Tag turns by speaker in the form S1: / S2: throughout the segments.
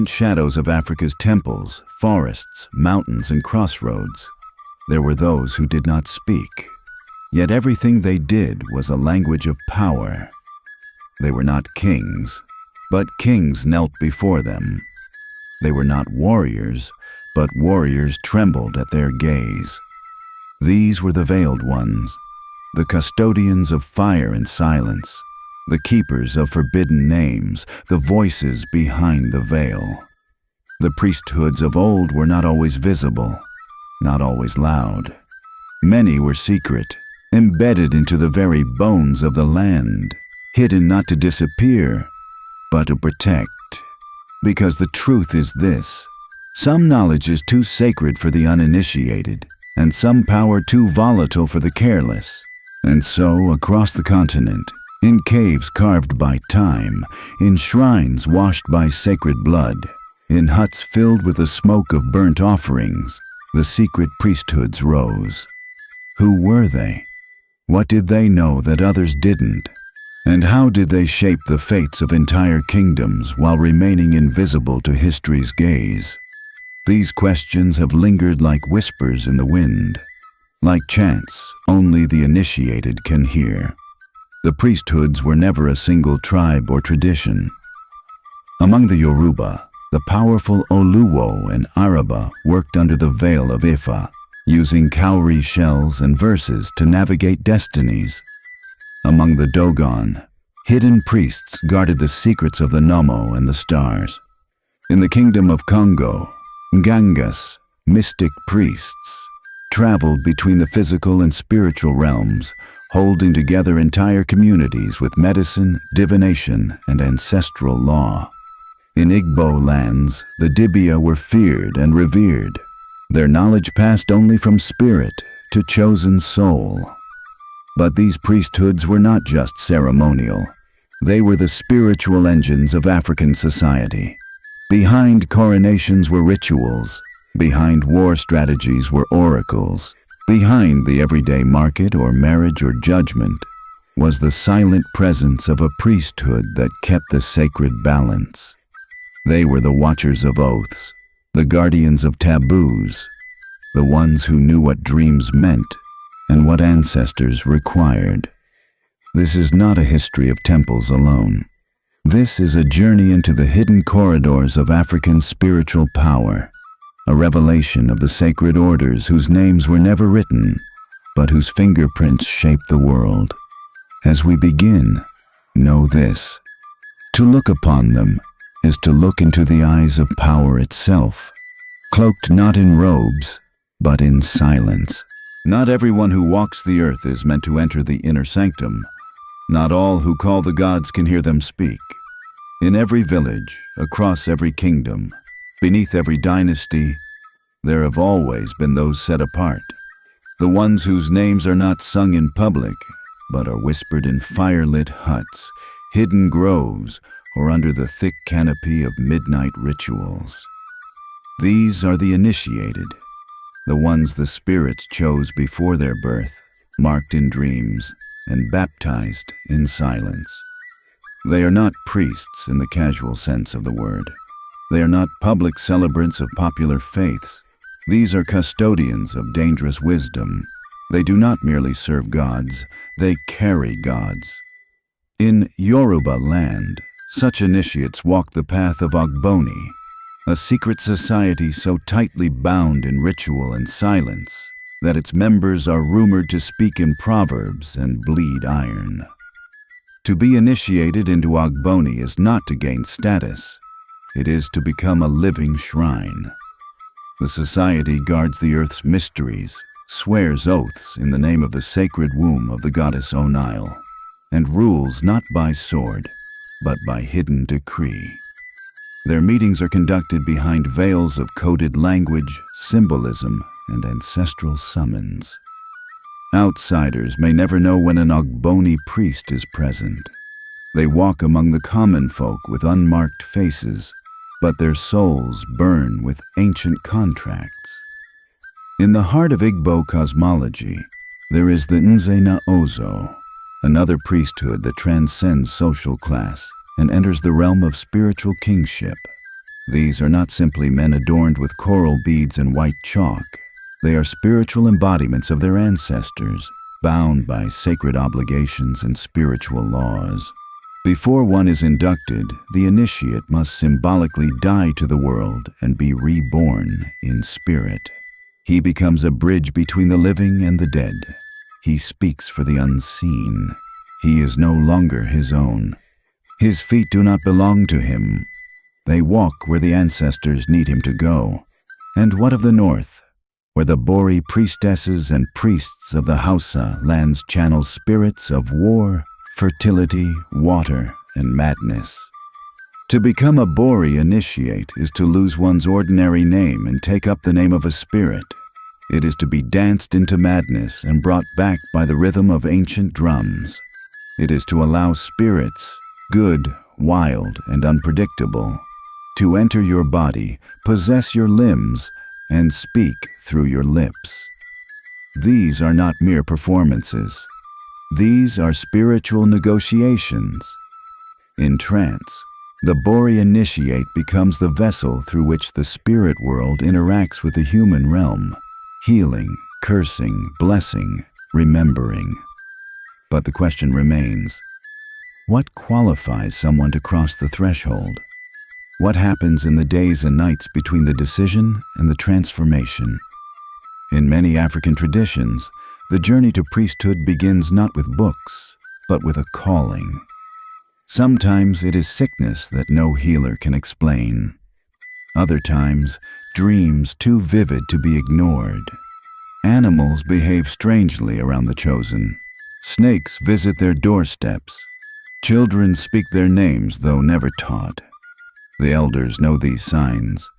S1: silent shadows of Africa's temples, forests, mountains, and crossroads, there were those who did not speak. Yet everything they did was a language of power. They were not kings, but kings knelt before them. They were not warriors, but warriors trembled at their gaze. These were the veiled ones, the custodians of fire and silence, the keepers of forbidden names, the voices behind the veil. The priesthoods of old were not always visible, not always loud. Many were secret, embedded into the very bones of the land, hidden not to disappear, but to protect. Because the truth is this: some knowledge is too sacred for the uninitiated, and some power too volatile for the careless. And so, across the continent, in caves carved by time, in shrines washed by sacred blood, in huts filled with the smoke of burnt offerings, the secret priesthoods rose. Who were they? What did they know that others didn't? And how did they shape the fates of entire kingdoms while remaining invisible to history's gaze? These questions have lingered like whispers in the wind, like chants only the initiated can hear. The priesthoods were never a single tribe or tradition. Among the Yoruba, the powerful Oluwo and Araba worked under the veil of Ifa, using cowrie shells and verses to navigate destinies. Among the Dogon, hidden priests guarded the secrets of the Nomo and the stars. In the kingdom of Congo, Ngangas, mystic priests, traveled between the physical and spiritual realms, holding together entire communities with medicine, divination, and ancestral law. In Igbo lands, the Dibia were feared and revered. Their knowledge passed only from spirit to chosen soul. But these priesthoods were not just ceremonial. They were the spiritual engines of African society. Behind coronations were rituals. Behind war strategies were oracles. Behind the everyday market or marriage or judgment was the silent presence of a priesthood that kept the sacred balance. They were the watchers of oaths, the guardians of taboos, the ones who knew what dreams meant and what ancestors required. This is not a history of temples alone. This is a journey into the hidden corridors of African spiritual power, a revelation of the sacred orders whose names were never written, but whose fingerprints shape the world. As we begin, know this: to look upon them is to look into the eyes of power itself, cloaked not in robes, but in silence. Not everyone who walks the earth is meant to enter the inner sanctum. Not all who call the gods can hear them speak. In every village, across every kingdom, beneath every dynasty, there have always been those set apart. The ones whose names are not sung in public, but are whispered in fire-lit huts, hidden groves, or under the thick canopy of midnight rituals. These are the initiated, the ones the spirits chose before their birth, marked in dreams, and baptized in silence. They are not priests in the casual sense of the word. They are not public celebrants of popular faiths. These are custodians of dangerous wisdom. They do not merely serve gods, they carry gods. In Yoruba land, such initiates walk the path of Ogboni, a secret society so tightly bound in ritual and silence that its members are rumored to speak in proverbs and bleed iron. To be initiated into Ogboni is not to gain status. It is to become a living shrine. The society guards the earth's mysteries, swears oaths in the name of the sacred womb of the goddess Onile, and rules not by sword, but by hidden decree. Their meetings are conducted behind veils of coded language, symbolism, and ancestral summons. Outsiders may never know when an Ogboni priest is present. They walk among the common folk with unmarked faces, but their souls burn with ancient contracts. In the heart of Igbo cosmology, there is the Nze na Ozo, another priesthood that transcends social class and enters the realm of spiritual kingship. These are not simply men adorned with coral beads and white chalk. They are spiritual embodiments of their ancestors, bound by sacred obligations and spiritual laws. Before one is inducted, the initiate must symbolically die to the world and be reborn in spirit. He becomes a bridge between the living and the dead. He speaks for the unseen. He is no longer his own. His feet do not belong to him. They walk where the ancestors need him to go. And what of the north, where the Bori priestesses and priests of the Hausa lands channel spirits of war, fertility, water, and madness? To become a Bori initiate is to lose one's ordinary name and take up the name of a spirit. It is to be danced into madness and brought back by the rhythm of ancient drums. It is to allow spirits, good, wild, and unpredictable, to enter your body, possess your limbs, and speak through your lips. These are not mere performances. These are spiritual negotiations. In trance, the Bori initiate becomes the vessel through which the spirit world interacts with the human realm, healing, cursing, blessing, remembering. But the question remains, what qualifies someone to cross the threshold? What happens in the days and nights between the decision and the transformation? In many African traditions, the journey to priesthood begins not with books, but with a calling. Sometimes it is sickness that no healer can explain. Other times, dreams too vivid to be ignored. Animals behave strangely around the chosen. Snakes visit their doorsteps. Children speak their names, though never taught. The elders know these signs.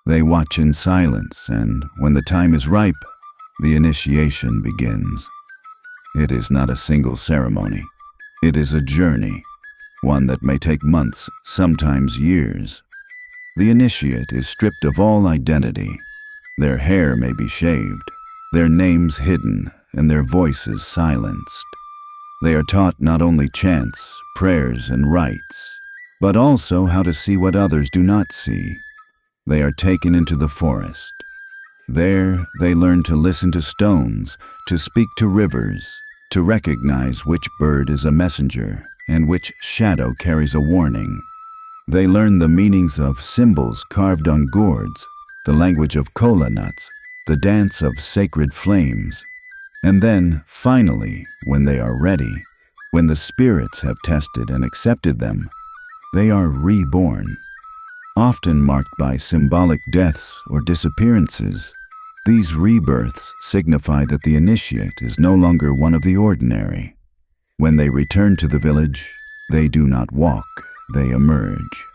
S1: They watch in silence, and when the time is ripe, the initiation begins. It is not a single ceremony. It is a journey, one that may take months, sometimes years. The initiate is stripped of all identity. Their hair may be shaved, their names hidden, and their voices silenced. They are taught not only chants, prayers, and rites, but also how to see what others do not see. They are taken into the forest. There, they learn to listen to stones, to speak to rivers, to recognize which bird is a messenger and which shadow carries a warning. They learn the meanings of symbols carved on gourds, the language of kola nuts, the dance of sacred flames. And then, finally, when they are ready, when the spirits have tested and accepted them, they are reborn. Often marked by symbolic deaths or disappearances, these rebirths signify that the initiate is no longer one of the ordinary. When they return to the village, they do not walk, they emerge.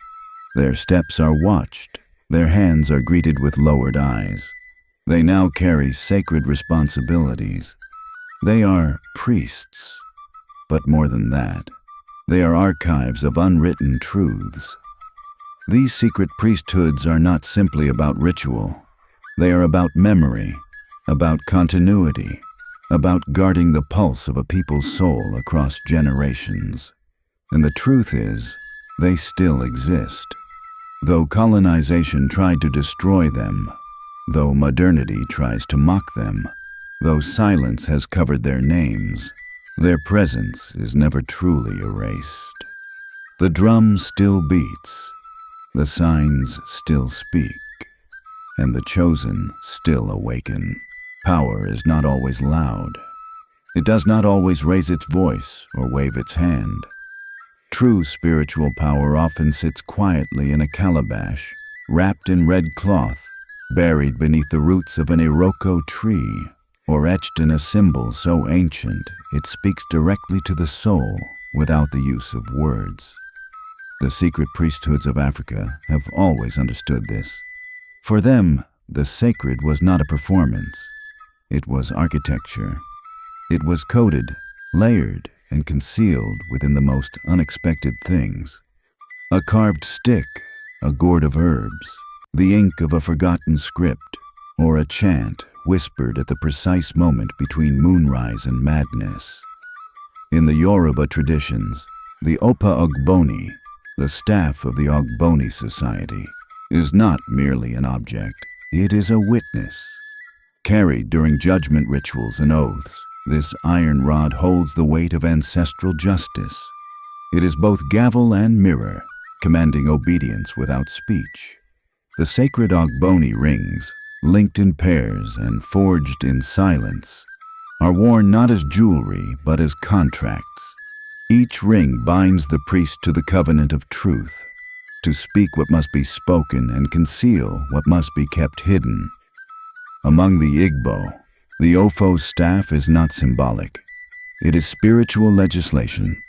S1: Their steps are watched, their hands are greeted with lowered eyes. They now carry sacred responsibilities. They are priests, but more than that, they are archives of unwritten truths. These secret priesthoods are not simply about ritual. They are about memory, about continuity, about guarding the pulse of a people's soul across generations. And the truth is, they still exist. Though colonization tried to destroy them, though modernity tries to mock them, though silence has covered their names, their presence is never truly erased. The drum still beats, the signs still speak, and the chosen still awaken. Power is not always loud. It does not always raise its voice or wave its hand. True spiritual power often sits quietly in a calabash, wrapped in red cloth, buried beneath the roots of an iroko tree, or etched in a symbol so ancient it speaks directly to the soul without the use of words. The secret priesthoods of Africa have always understood this. For them, the sacred was not a performance. It was architecture. It was coded, layered, and concealed within the most unexpected things. A carved stick, a gourd of herbs, the ink of a forgotten script, or a chant whispered at the precise moment between moonrise and madness. In the Yoruba traditions, the Opa Ogboni, the staff of the Ogboni Society, is not merely an object, it is a witness. Carried during judgment rituals and oaths, this iron rod holds the weight of ancestral justice. It is both gavel and mirror, commanding obedience without speech. The sacred Ogboni rings, linked in pairs and forged in silence, are worn not as jewelry but as contracts. Each ring binds the priest to the covenant of truth, to speak what must be spoken and conceal what must be kept hidden. Among the Igbo, the Ofo's staff is not symbolic. It is spiritual legislation.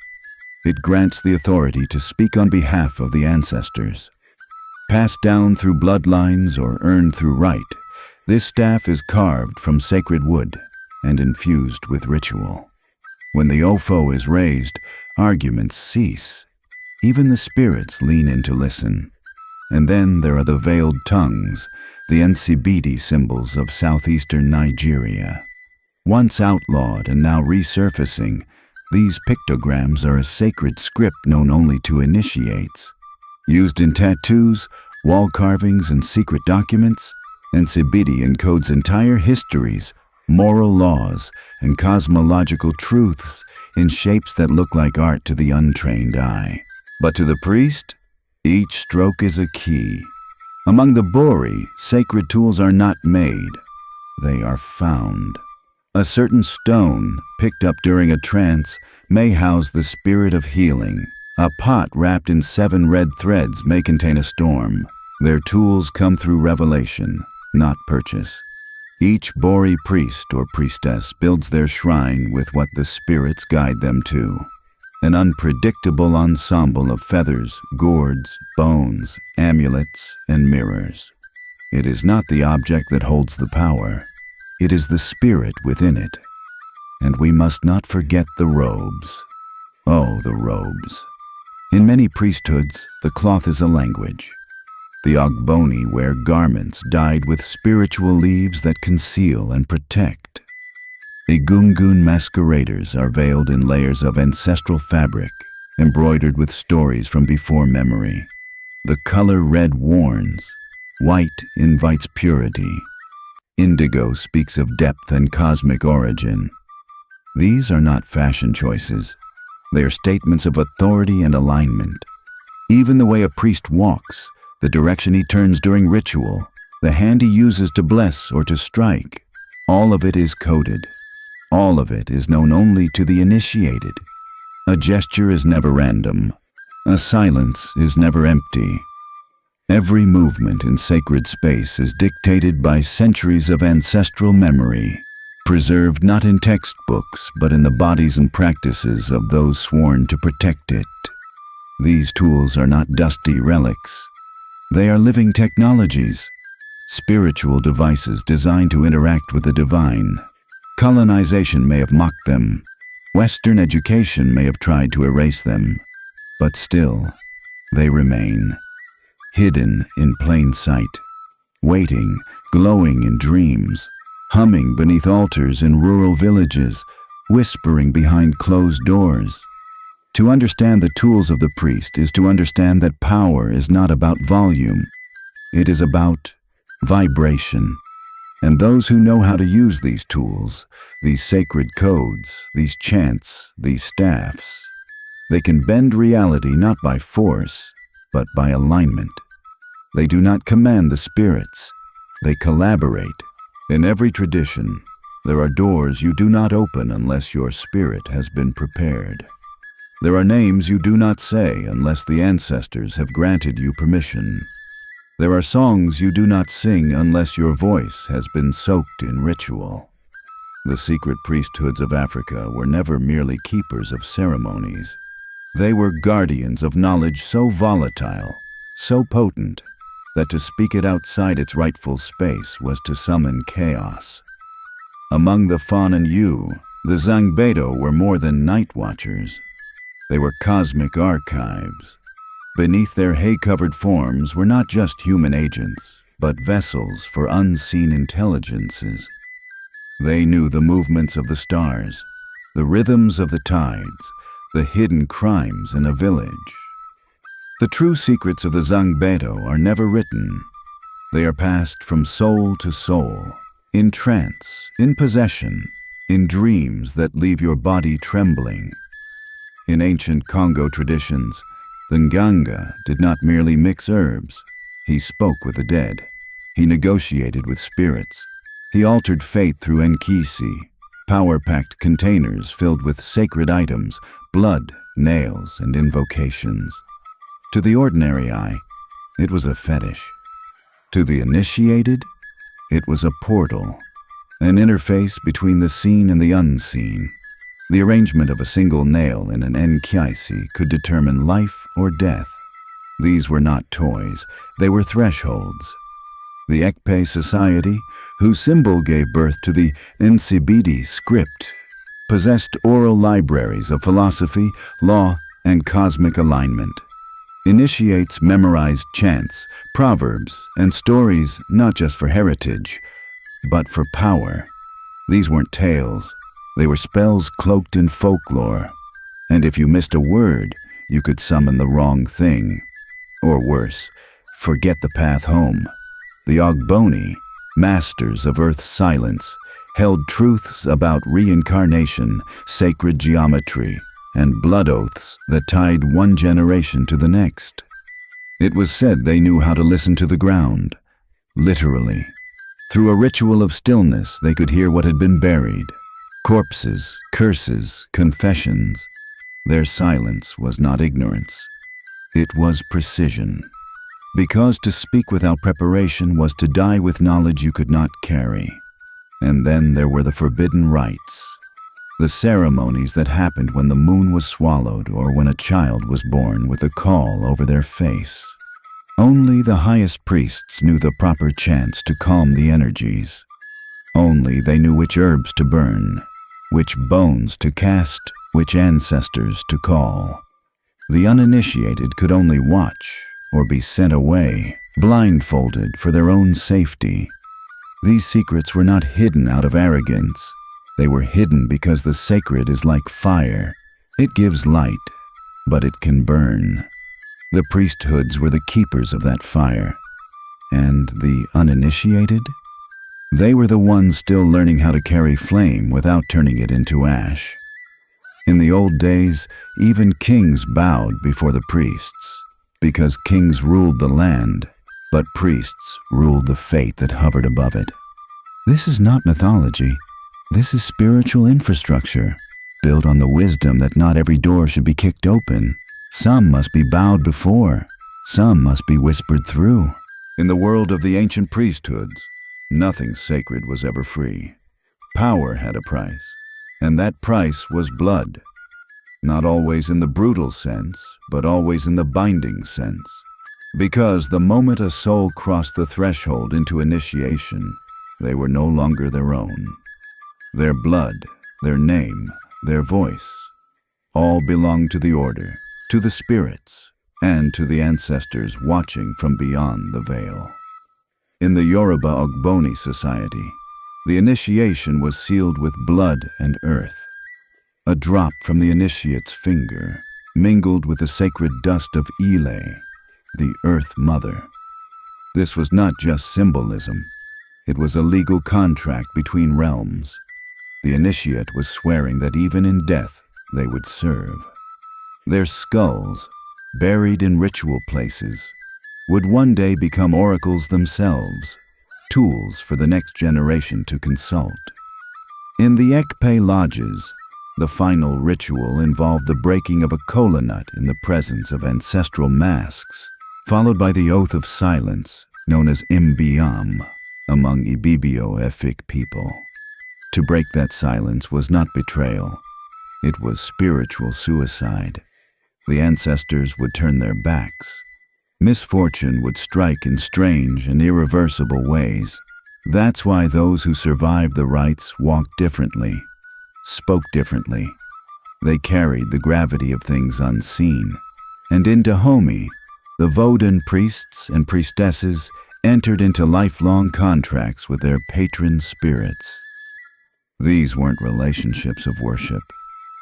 S1: It grants the authority to speak on behalf of the ancestors. Passed down through bloodlines or earned through rite, this staff is carved from sacred wood and infused with ritual. When the Ofo is raised, arguments cease. Even the spirits lean in to listen. And then there are the veiled tongues, the Nsibidi symbols of southeastern Nigeria. Once outlawed and now resurfacing, these pictograms are a sacred script known only to initiates. Used in tattoos, wall carvings, and secret documents, Nsibidi encodes entire histories, moral laws, and cosmological truths in shapes that look like art to the untrained eye. But to the priest, each stroke is a key. Among the Bori, sacred tools are not made, they are found. A certain stone, picked up during a trance, may house the spirit of healing. A pot wrapped in 7 red threads may contain a storm. Their tools come through revelation, not purchase. Each Bori priest or priestess builds their shrine with what the spirits guide them to. An unpredictable ensemble of feathers, gourds, bones, amulets, and mirrors. It is not the object that holds the power. It is the spirit within it. And we must not forget the robes. Oh, the robes. In many priesthoods, the cloth is a language. The Ogboni wear garments dyed with spiritual leaves that conceal and protect. Egungun masqueraders are veiled in layers of ancestral fabric, embroidered with stories from before memory. The color red warns, white invites purity. Indigo speaks of depth and cosmic origin. These are not fashion choices. They are statements of authority and alignment. Even the way a priest walks, the direction he turns during ritual, the hand he uses to bless or to strike, all of it is coded. All of it is known only to the initiated. A gesture is never random. A silence is never empty. Every movement in sacred space is dictated by centuries of ancestral memory, preserved not in textbooks but in the bodies and practices of those sworn to protect it. These tools are not dusty relics. They are living technologies, spiritual devices designed to interact with the divine. Colonization may have mocked them. Western education may have tried to erase them. But still, they remain, hidden in plain sight, waiting, glowing in dreams, humming beneath altars in rural villages, whispering behind closed doors. To understand the tools of the priest is to understand that power is not about volume. It is about vibration. And those who know how to use these tools, these sacred codes, these chants, these staffs, they can bend reality not by force, but by alignment. They do not command the spirits, they collaborate. In every tradition, there are doors you do not open unless your spirit has been prepared. There are names you do not say unless the ancestors have granted you permission. There are songs you do not sing unless your voice has been soaked in ritual. The secret priesthoods of Africa were never merely keepers of ceremonies. They were guardians of knowledge so volatile, so potent, that to speak it outside its rightful space was to summon chaos. Among the Fan and Yu, the Zangbedo were more than night watchers. They were cosmic archives. Beneath their hay-covered forms were not just human agents, but vessels for unseen intelligences. They knew the movements of the stars, the rhythms of the tides, the hidden crimes in a village. The true secrets of the Zangbeto are never written. They are passed from soul to soul, in trance, in possession, in dreams that leave your body trembling. In ancient Congo traditions, the Nganga did not merely mix herbs. He spoke with the dead. He negotiated with spirits. He altered fate through Nkisi, power-packed containers filled with sacred items, blood, nails, and invocations. To the ordinary eye, it was a fetish. To the initiated, it was a portal, an interface between the seen and the unseen. The arrangement of a single nail in an Nkisi could determine life or death. These were not toys, they were thresholds. The Ekpe society, whose symbol gave birth to the Nsibidi script, possessed oral libraries of philosophy, law, and cosmic alignment. Initiates memorized chants, proverbs, and stories not just for heritage, but for power. These weren't tales. They were spells cloaked in folklore. And if you missed a word, you could summon the wrong thing. Or worse, forget the path home. The Ogboni, masters of Earth's silence, held truths about reincarnation, sacred geometry, and blood oaths that tied one generation to the next. It was said they knew how to listen to the ground, literally. Through a ritual of stillness, they could hear what had been buried. Corpses, curses, confessions. Their silence was not ignorance. It was precision. Because to speak without preparation was to die with knowledge you could not carry. And then there were the forbidden rites. The ceremonies that happened when the moon was swallowed or when a child was born with a caul over their face. Only the highest priests knew the proper chants to calm the energies. Only they knew which herbs to burn, which bones to cast, which ancestors to call. The uninitiated could only watch or be sent away, blindfolded for their own safety. These secrets were not hidden out of arrogance. They were hidden because the sacred is like fire. It gives light, but it can burn. The priesthoods were the keepers of that fire. And the uninitiated? They were the ones still learning how to carry flame without turning it into ash. In the old days, even kings bowed before the priests, because kings ruled the land, but priests ruled the fate that hovered above it. This is not mythology. This is spiritual infrastructure, built on the wisdom that not every door should be kicked open. Some must be bowed before, some must be whispered through. In the world of the ancient priesthoods, nothing sacred was ever free. Power had a price, and that price was blood. Not always in the brutal sense, but always in the binding sense. Because the moment a soul crossed the threshold into initiation, they were no longer their own. Their blood, their name, their voice, all belonged to the order, to the spirits, and to the ancestors watching from beyond the veil. In the Yoruba Ogboni society, the initiation was sealed with blood and earth. A drop from the initiate's finger mingled with the sacred dust of Ile, the Earth Mother. This was not just symbolism. It was a legal contract between realms. The initiate was swearing that even in death, they would serve. Their skulls, buried in ritual places, would one day become oracles themselves, tools for the next generation to consult. In the Ekpe lodges, the final ritual involved the breaking of a kola nut in the presence of ancestral masks, followed by the oath of silence, known as Imbiam, among Ibibio-Efik people. To break that silence was not betrayal. It was spiritual suicide. The ancestors would turn their backs. Misfortune would strike in strange and irreversible ways. That's why those who survived the rites walked differently, spoke differently. They carried the gravity of things unseen. And in Dahomey, the Vodun priests and priestesses entered into lifelong contracts with their patron spirits. These weren't relationships of worship.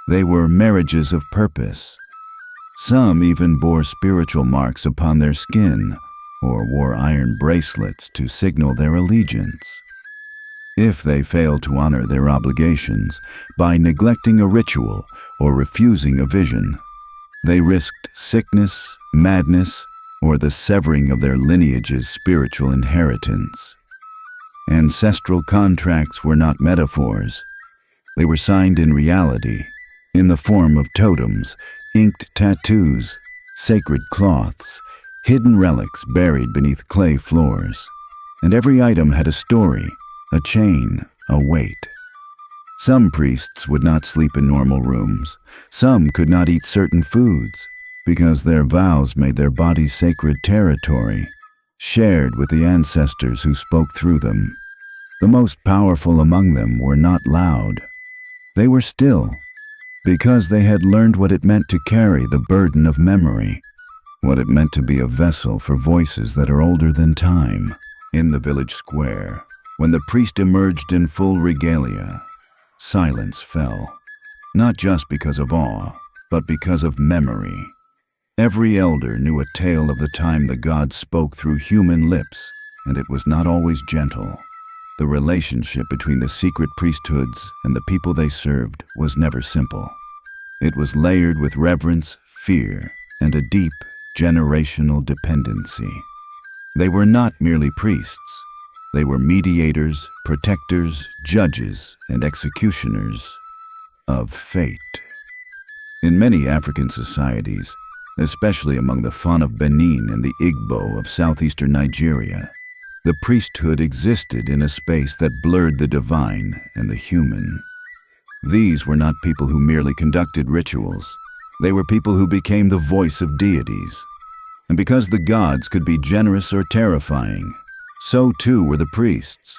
S1: They were marriages of purpose. Some even bore spiritual marks upon their skin or wore iron bracelets to signal their allegiance. If they failed to honor their obligations by neglecting a ritual or refusing a vision, they risked sickness, madness, or the severing of their lineage's spiritual inheritance. Ancestral contracts were not metaphors. They were signed in reality, in the form of totems, inked tattoos, sacred cloths, hidden relics buried beneath clay floors. And every item had a story, a chain, a weight. Some priests would not sleep in normal rooms. Some could not eat certain foods because their vows made their bodies sacred territory, shared with the ancestors who spoke through them. The most powerful among them were not loud. They were still, because they had learned what it meant to carry the burden of memory, what it meant to be a vessel for voices that are older than time. In the village square, when the priest emerged in full regalia, silence fell, not just because of awe, but because of memory. Every elder knew a tale of the time the gods spoke through human lips, and it was not always gentle. The relationship between the secret priesthoods and the people they served was never simple. It was layered with reverence, fear, and a deep, generational dependency. They were not merely priests. They were mediators, protectors, judges, and executioners of fate. In many African societies, especially among the Fan of Benin and the Igbo of southeastern Nigeria, the priesthood existed in a space that blurred the divine and the human. These were not people who merely conducted rituals. They were people who became the voice of deities. And because the gods could be generous or terrifying, so too were the priests.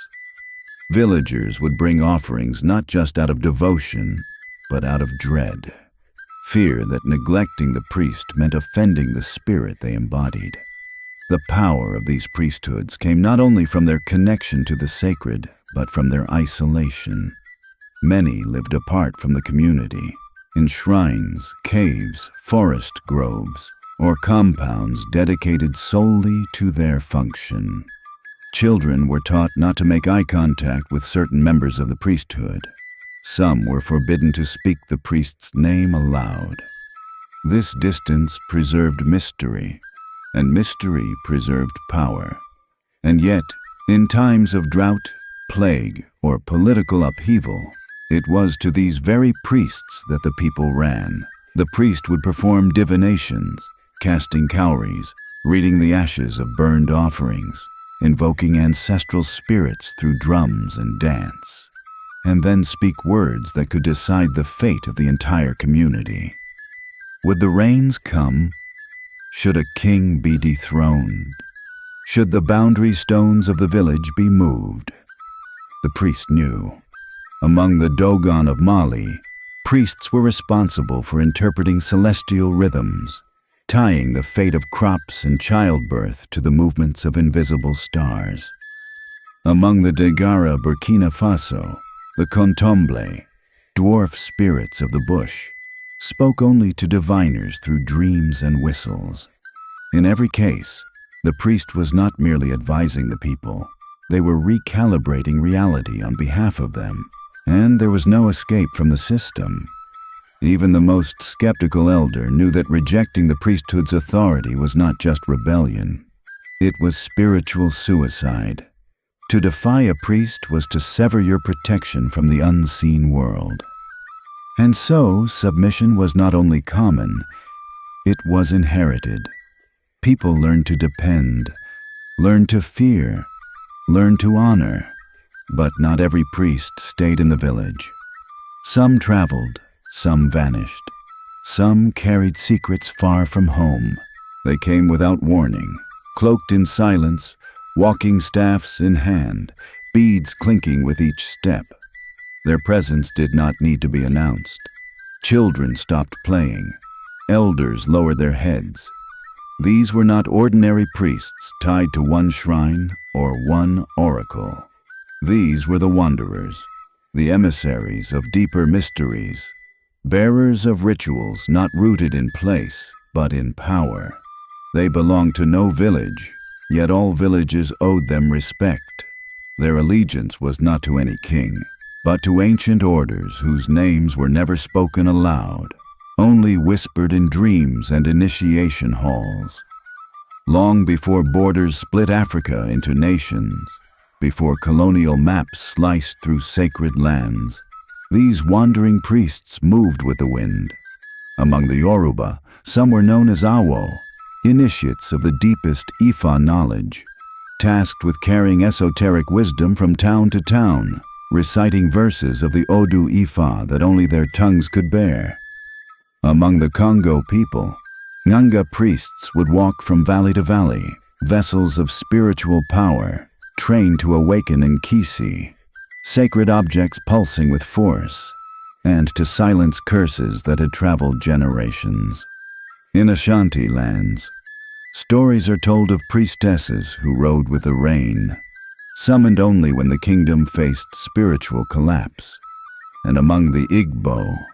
S1: Villagers would bring offerings not just out of devotion, but out of dread. Fear that neglecting the priest meant offending the spirit they embodied. The power of these priesthoods came not only from their connection to the sacred, but from their isolation. Many lived apart from the community, in shrines, caves, forest groves, or compounds dedicated solely to their function. Children were taught not to make eye contact with certain members of the priesthood. Some were forbidden to speak the priest's name aloud. This distance preserved mystery, and mystery preserved power. And yet, in times of drought, plague, or political upheaval, it was to these very priests that the people ran. The priest would perform divinations, casting cowries, reading the ashes of burned offerings, invoking ancestral spirits through drums and dance, and then speak words that could decide the fate of the entire community. Would the rains come? Should a king be dethroned? Should the boundary stones of the village be moved? The priest knew. Among the Dogon of Mali, priests were responsible for interpreting celestial rhythms, tying the fate of crops and childbirth to the movements of invisible stars. Among the Degara Burkina Faso, the Kontomble, dwarf spirits of the bush, spoke only to diviners through dreams and whistles. In every case, the priest was not merely advising the people, they were recalibrating reality on behalf of them, and there was no escape from the system. Even the most skeptical elder knew that rejecting the priesthood's authority was not just rebellion. It was spiritual suicide. To defy a priest was to sever your protection from the unseen world. And so, submission was not only common, it was inherited. People learned to depend, learned to fear, learned to honor. But not every priest stayed in the village. Some traveled, some vanished. Some carried secrets far from home. They came without warning, cloaked in silence, walking staffs in hand, beads clinking with each step. Their presence did not need to be announced. Children stopped playing. Elders lowered their heads. These were not ordinary priests tied to one shrine or one oracle. These were the wanderers, the emissaries of deeper mysteries, bearers of rituals not rooted in place, but in power. They belonged to no village, yet all villages owed them respect. Their allegiance was not to any king, but to ancient orders whose names were never spoken aloud, only whispered in dreams and initiation halls. Long before borders split Africa into nations, before colonial maps sliced through sacred lands, these wandering priests moved with the wind. Among the Yoruba, some were known as Awo, initiates of the deepest Ifa knowledge, tasked with carrying esoteric wisdom from town to town, reciting verses of the Odu Ifa that only their tongues could bear. Among the Congo people, Nganga priests would walk from valley to valley, vessels of spiritual power, trained to awaken in Kisi, sacred objects pulsing with force, and to silence curses that had traveled generations. In Ashanti lands, stories are told of priestesses who rode with the rain, summoned only when the kingdom faced spiritual collapse. And among the Igbo,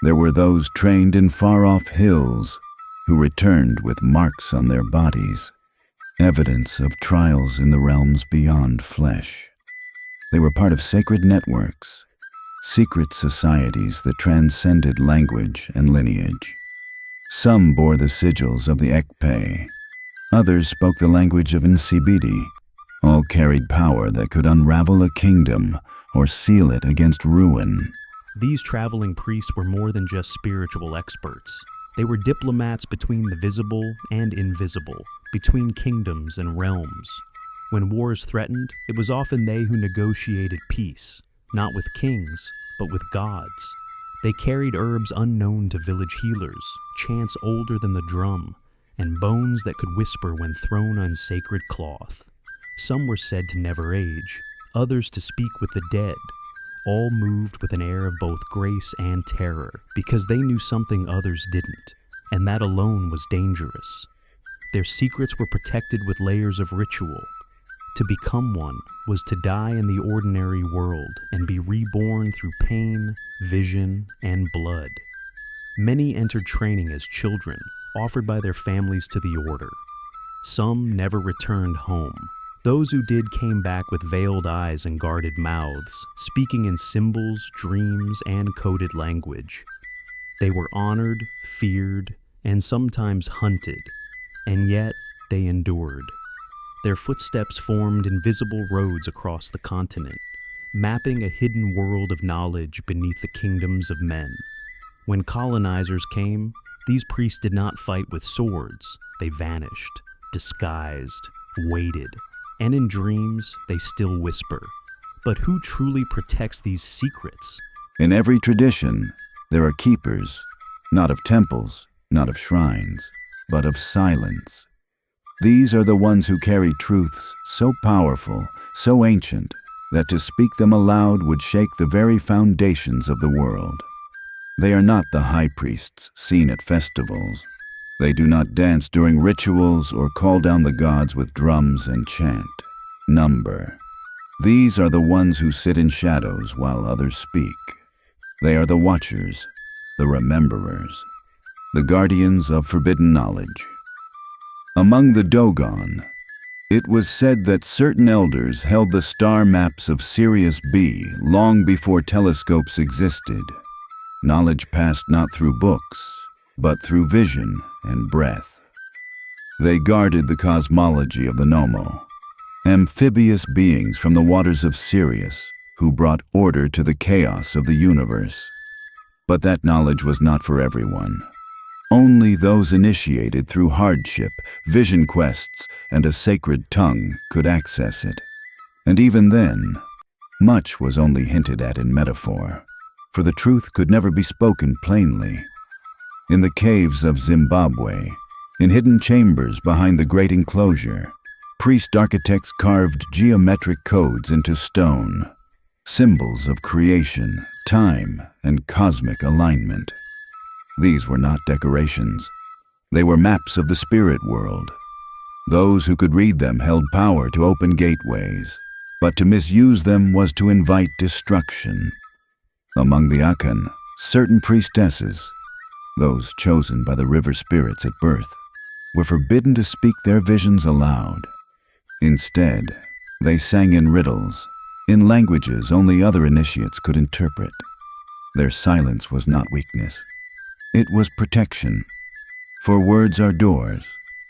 S1: there were those trained in far-off hills who returned with marks on their bodies, evidence of trials in the realms beyond flesh. They were part of sacred networks, secret societies that transcended language and lineage. Some bore the sigils of the Ekpe, others spoke the language of Nsibidi. All carried power that could unravel a kingdom or seal it against ruin.
S2: These traveling priests were more than just spiritual experts. They were diplomats between the visible and invisible, between kingdoms and realms. When wars threatened, it was often they who negotiated peace, not with kings, but with gods. They carried herbs unknown to village healers, chants older than the drum, and bones that could whisper when thrown on sacred cloth. Some were said to never age, others to speak with the dead. All moved with an air of both grace and terror, because they knew something others didn't, and that alone was dangerous. Their secrets were protected with layers of ritual. To become one was to die in the ordinary world and be reborn through pain, vision, and blood. Many entered training as children, offered by their families to the order. Some never returned home. Those who did came back with veiled eyes and guarded mouths, speaking in symbols, dreams, and coded language. They were honored, feared, and sometimes hunted, and yet they endured. Their footsteps formed invisible roads across the continent, mapping a hidden world of knowledge beneath the kingdoms of men. When colonizers came, these priests did not fight with swords. They vanished, disguised, waited, and in dreams they still whisper. But who truly protects these secrets?
S1: In every tradition, there are keepers, not of temples, not of shrines, but of silence. These are the ones who carry truths so powerful, so ancient, that to speak them aloud would shake the very foundations of the world. They are not the high priests seen at festivals. They do not dance during rituals or call down the gods with drums and chant. Number. These are the ones who sit in shadows while others speak. They are the watchers, the rememberers, the guardians of forbidden knowledge. Among the Dogon, it was said that certain elders held the star maps of Sirius B long before telescopes existed. Knowledge passed not through books, but through vision and breath. They guarded the cosmology of the Nomo, amphibious beings from the waters of Sirius who brought order to the chaos of the universe. But that knowledge was not for everyone. Only those initiated through hardship, vision quests, and a sacred tongue could access it. And even then, much was only hinted at in metaphor, for the truth could never be spoken plainly. In the caves of Zimbabwe, in hidden chambers behind the great enclosure, priest architects carved geometric codes into stone, symbols of creation, time, and cosmic alignment. These were not decorations. They were maps of the spirit world. Those who could read them held power to open gateways, but to misuse them was to invite destruction. Among the Akan, certain priestesses, those chosen by the river spirits at birth, were forbidden to speak their visions aloud. Instead, they sang in riddles, in languages only other initiates could interpret. Their silence was not weakness. It was protection. For words are doors,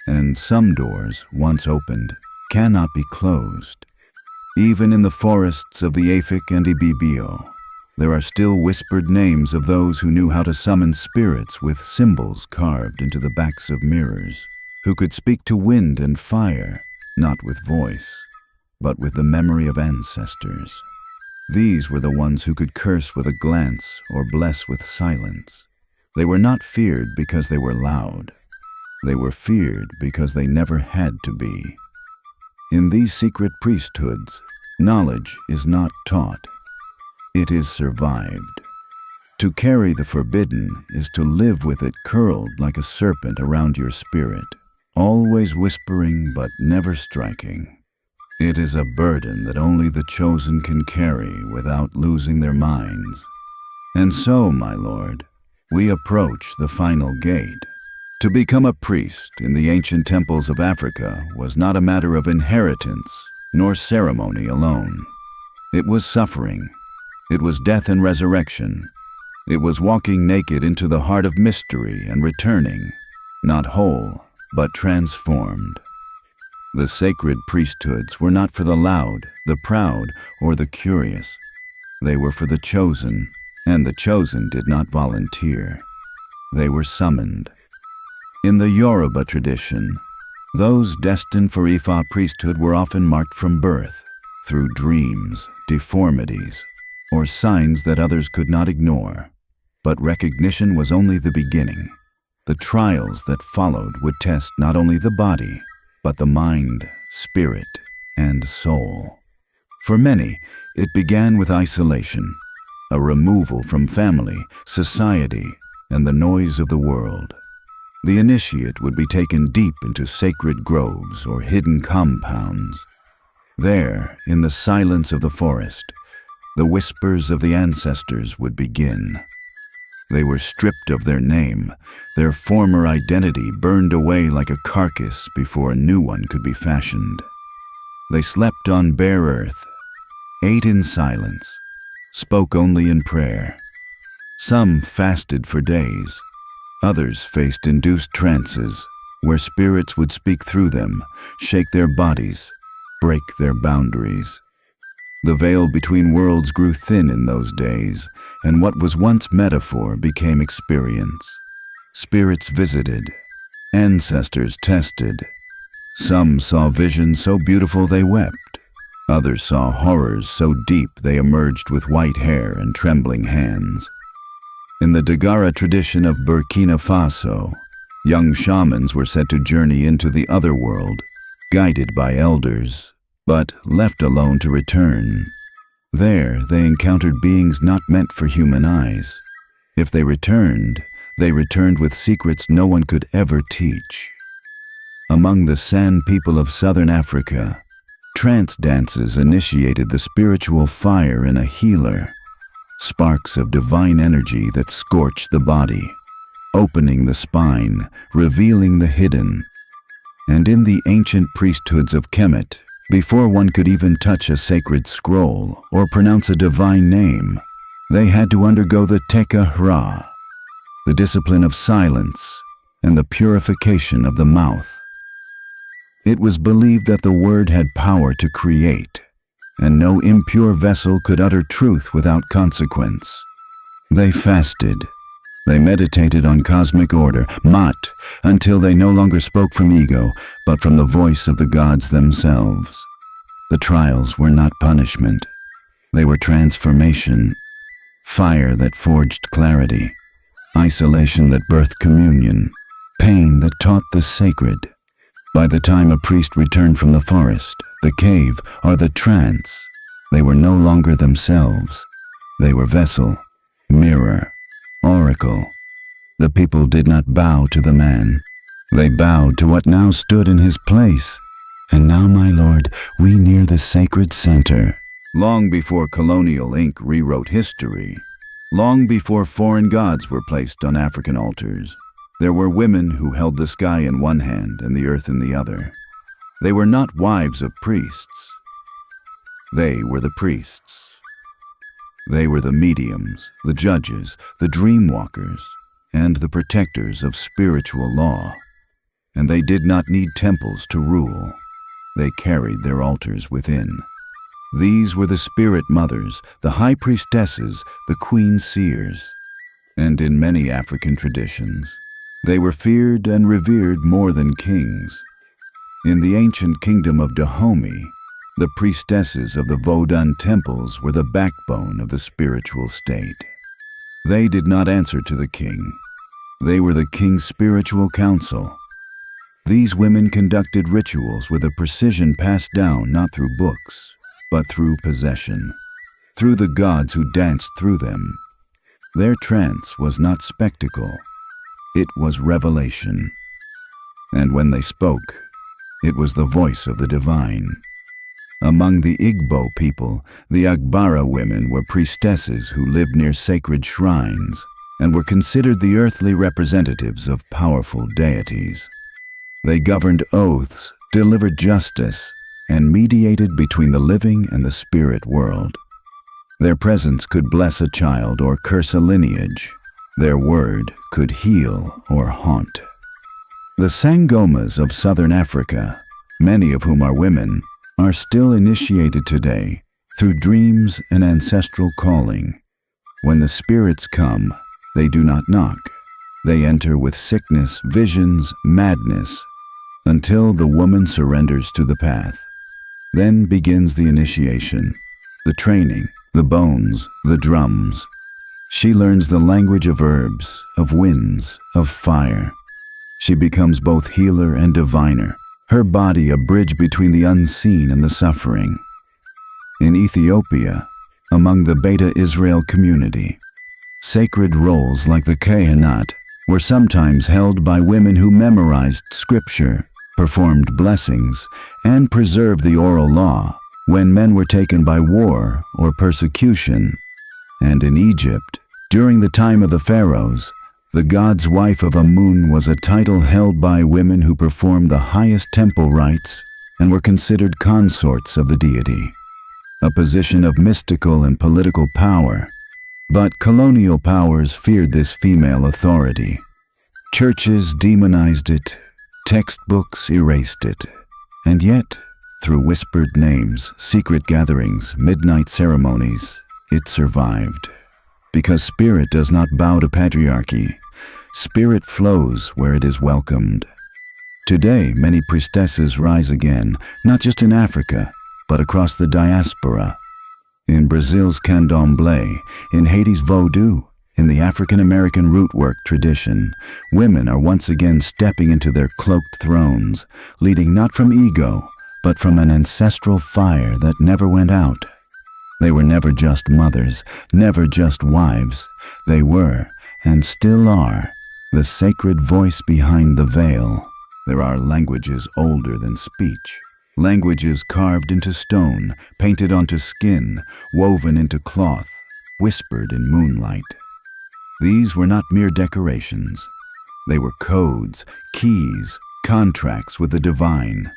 S1: and some doors, once opened, cannot be closed. Even in the forests of the Afik and Ibibio, there are still whispered names of those who knew how to summon spirits with symbols carved into the backs of mirrors, who could speak to wind and fire, not with voice, but with the memory of ancestors. These were the ones who could curse with a glance or bless with silence. They were not feared because they were loud. They were feared because they never had to be. In these secret priesthoods, knowledge is not taught. It is survived. To carry the forbidden is to live with it curled like a serpent around your spirit, always whispering but never striking. It is a burden that only the chosen can carry without losing their minds. And so, my lord, we approach the final gate. To become a priest in the ancient temples of Africa was not a matter of inheritance nor ceremony alone. It was suffering. It was death and resurrection. It was walking naked into the heart of mystery and returning, not whole, but transformed. The sacred priesthoods were not for the loud, the proud, or the curious. They were for the chosen, and the chosen did not volunteer. They were summoned. In the Yoruba tradition, those destined for Ifa priesthood were often marked from birth, through dreams, deformities, or signs that others could not ignore. But recognition was only the beginning. The trials that followed would test not only the body, but the mind, spirit, and soul. For many, it began with isolation, a removal from family, society, and the noise of the world. The initiate would be taken deep into sacred groves or hidden compounds. There, in the silence of the forest, the whispers of the ancestors would begin. They were stripped of their name, their former identity burned away like a carcass before a new one could be fashioned. They slept on bare earth, ate in silence, spoke only in prayer. Some fasted for days. Others faced induced trances, where spirits would speak through them, shake their bodies, break their boundaries. The veil between worlds grew thin in those days, and what was once metaphor became experience. Spirits visited, ancestors tested. Some saw visions so beautiful they wept. Others saw horrors so deep they emerged with white hair and trembling hands. In the Dagara tradition of Burkina Faso, young shamans were said to journey into the other world, guided by elders, but left alone to return. There, they encountered beings not meant for human eyes. If they returned with secrets no one could ever teach. Among the San people of southern Africa, trance dances initiated the spiritual fire in a healer, sparks of divine energy that scorched the body, opening the spine, revealing the hidden. And in the ancient priesthoods of Kemet, before one could even touch a sacred scroll or pronounce a divine name, they had to undergo the Tekahra, the discipline of silence and the purification of the mouth. It was believed that the word had power to create, and no impure vessel could utter truth without consequence. They fasted. They meditated on cosmic order, Mat, until they no longer spoke from ego, but from the voice of the gods themselves. The trials were not punishment. They were transformation, fire that forged clarity, isolation that birthed communion, pain that taught the sacred. By the time a priest returned from the forest, the cave, or the trance, they were no longer themselves. They were vessel, mirror, oracle. The people did not bow to the man. They bowed to what now stood in his place. And now, my lord, we near the sacred center. Long before colonial ink rewrote history, Long before foreign gods were placed on African altars, there were women who held the sky in one hand and the earth in the other. They were not wives of priests. They were the priests. They were the mediums, the judges, the dream walkers, and the protectors of spiritual law. And they did not need temples to rule. They carried their altars within. These were the spirit mothers, the high priestesses, the queen seers. And in many African traditions, they were feared and revered more than kings. In the ancient kingdom of Dahomey, the priestesses of the Vodun temples were the backbone of the spiritual state. They did not answer to the king. They were the king's spiritual council. These women conducted rituals with a precision passed down not through books, but through possession, through the gods who danced through them. Their trance was not spectacle, it was revelation. And when they spoke, it was the voice of the divine. Among the Igbo people, the Agbara women were priestesses who lived near sacred shrines and were considered the earthly representatives of powerful deities. They governed oaths, delivered justice, and mediated between the living and the spirit world. Their presence could bless a child or curse a lineage. Their word could heal or haunt. The Sangomas of southern Africa, many of whom are women, are still initiated today through dreams and ancestral calling. When the spirits come, they do not knock. They enter with sickness, visions, madness, until the woman surrenders to the path. Then begins the initiation, the training, the bones, the drums. She learns the language of herbs, of winds, of fire. She becomes both healer and diviner, her body a bridge between the unseen and the suffering. In Ethiopia, among the Beta Israel community, sacred roles like the Kahanat were sometimes held by women who memorized scripture, performed blessings, and preserved the oral law when men were taken by war or persecution. And in Egypt, during the time of the pharaohs, the god's wife of Amun was a title held by women who performed the highest temple rites and were considered consorts of the deity, a position of mystical and political power. But colonial powers feared this female authority. Churches demonized it, textbooks erased it, and yet, through whispered names, secret gatherings, midnight ceremonies, it survived. Because spirit does not bow to patriarchy, spirit flows where it is welcomed. Today, many priestesses rise again, not just in Africa, but across the diaspora. In Brazil's candomblé, in Haiti's Vodou, in the African-American rootwork tradition, women are once again stepping into their cloaked thrones, leading not from ego, but from an ancestral fire that never went out. They were never just mothers, never just wives. They were, and still are, the sacred voice behind the veil. There are languages older than speech, languages carved into stone, painted onto skin, woven into cloth, whispered in moonlight. These were not mere decorations. They were codes, keys, contracts with the divine.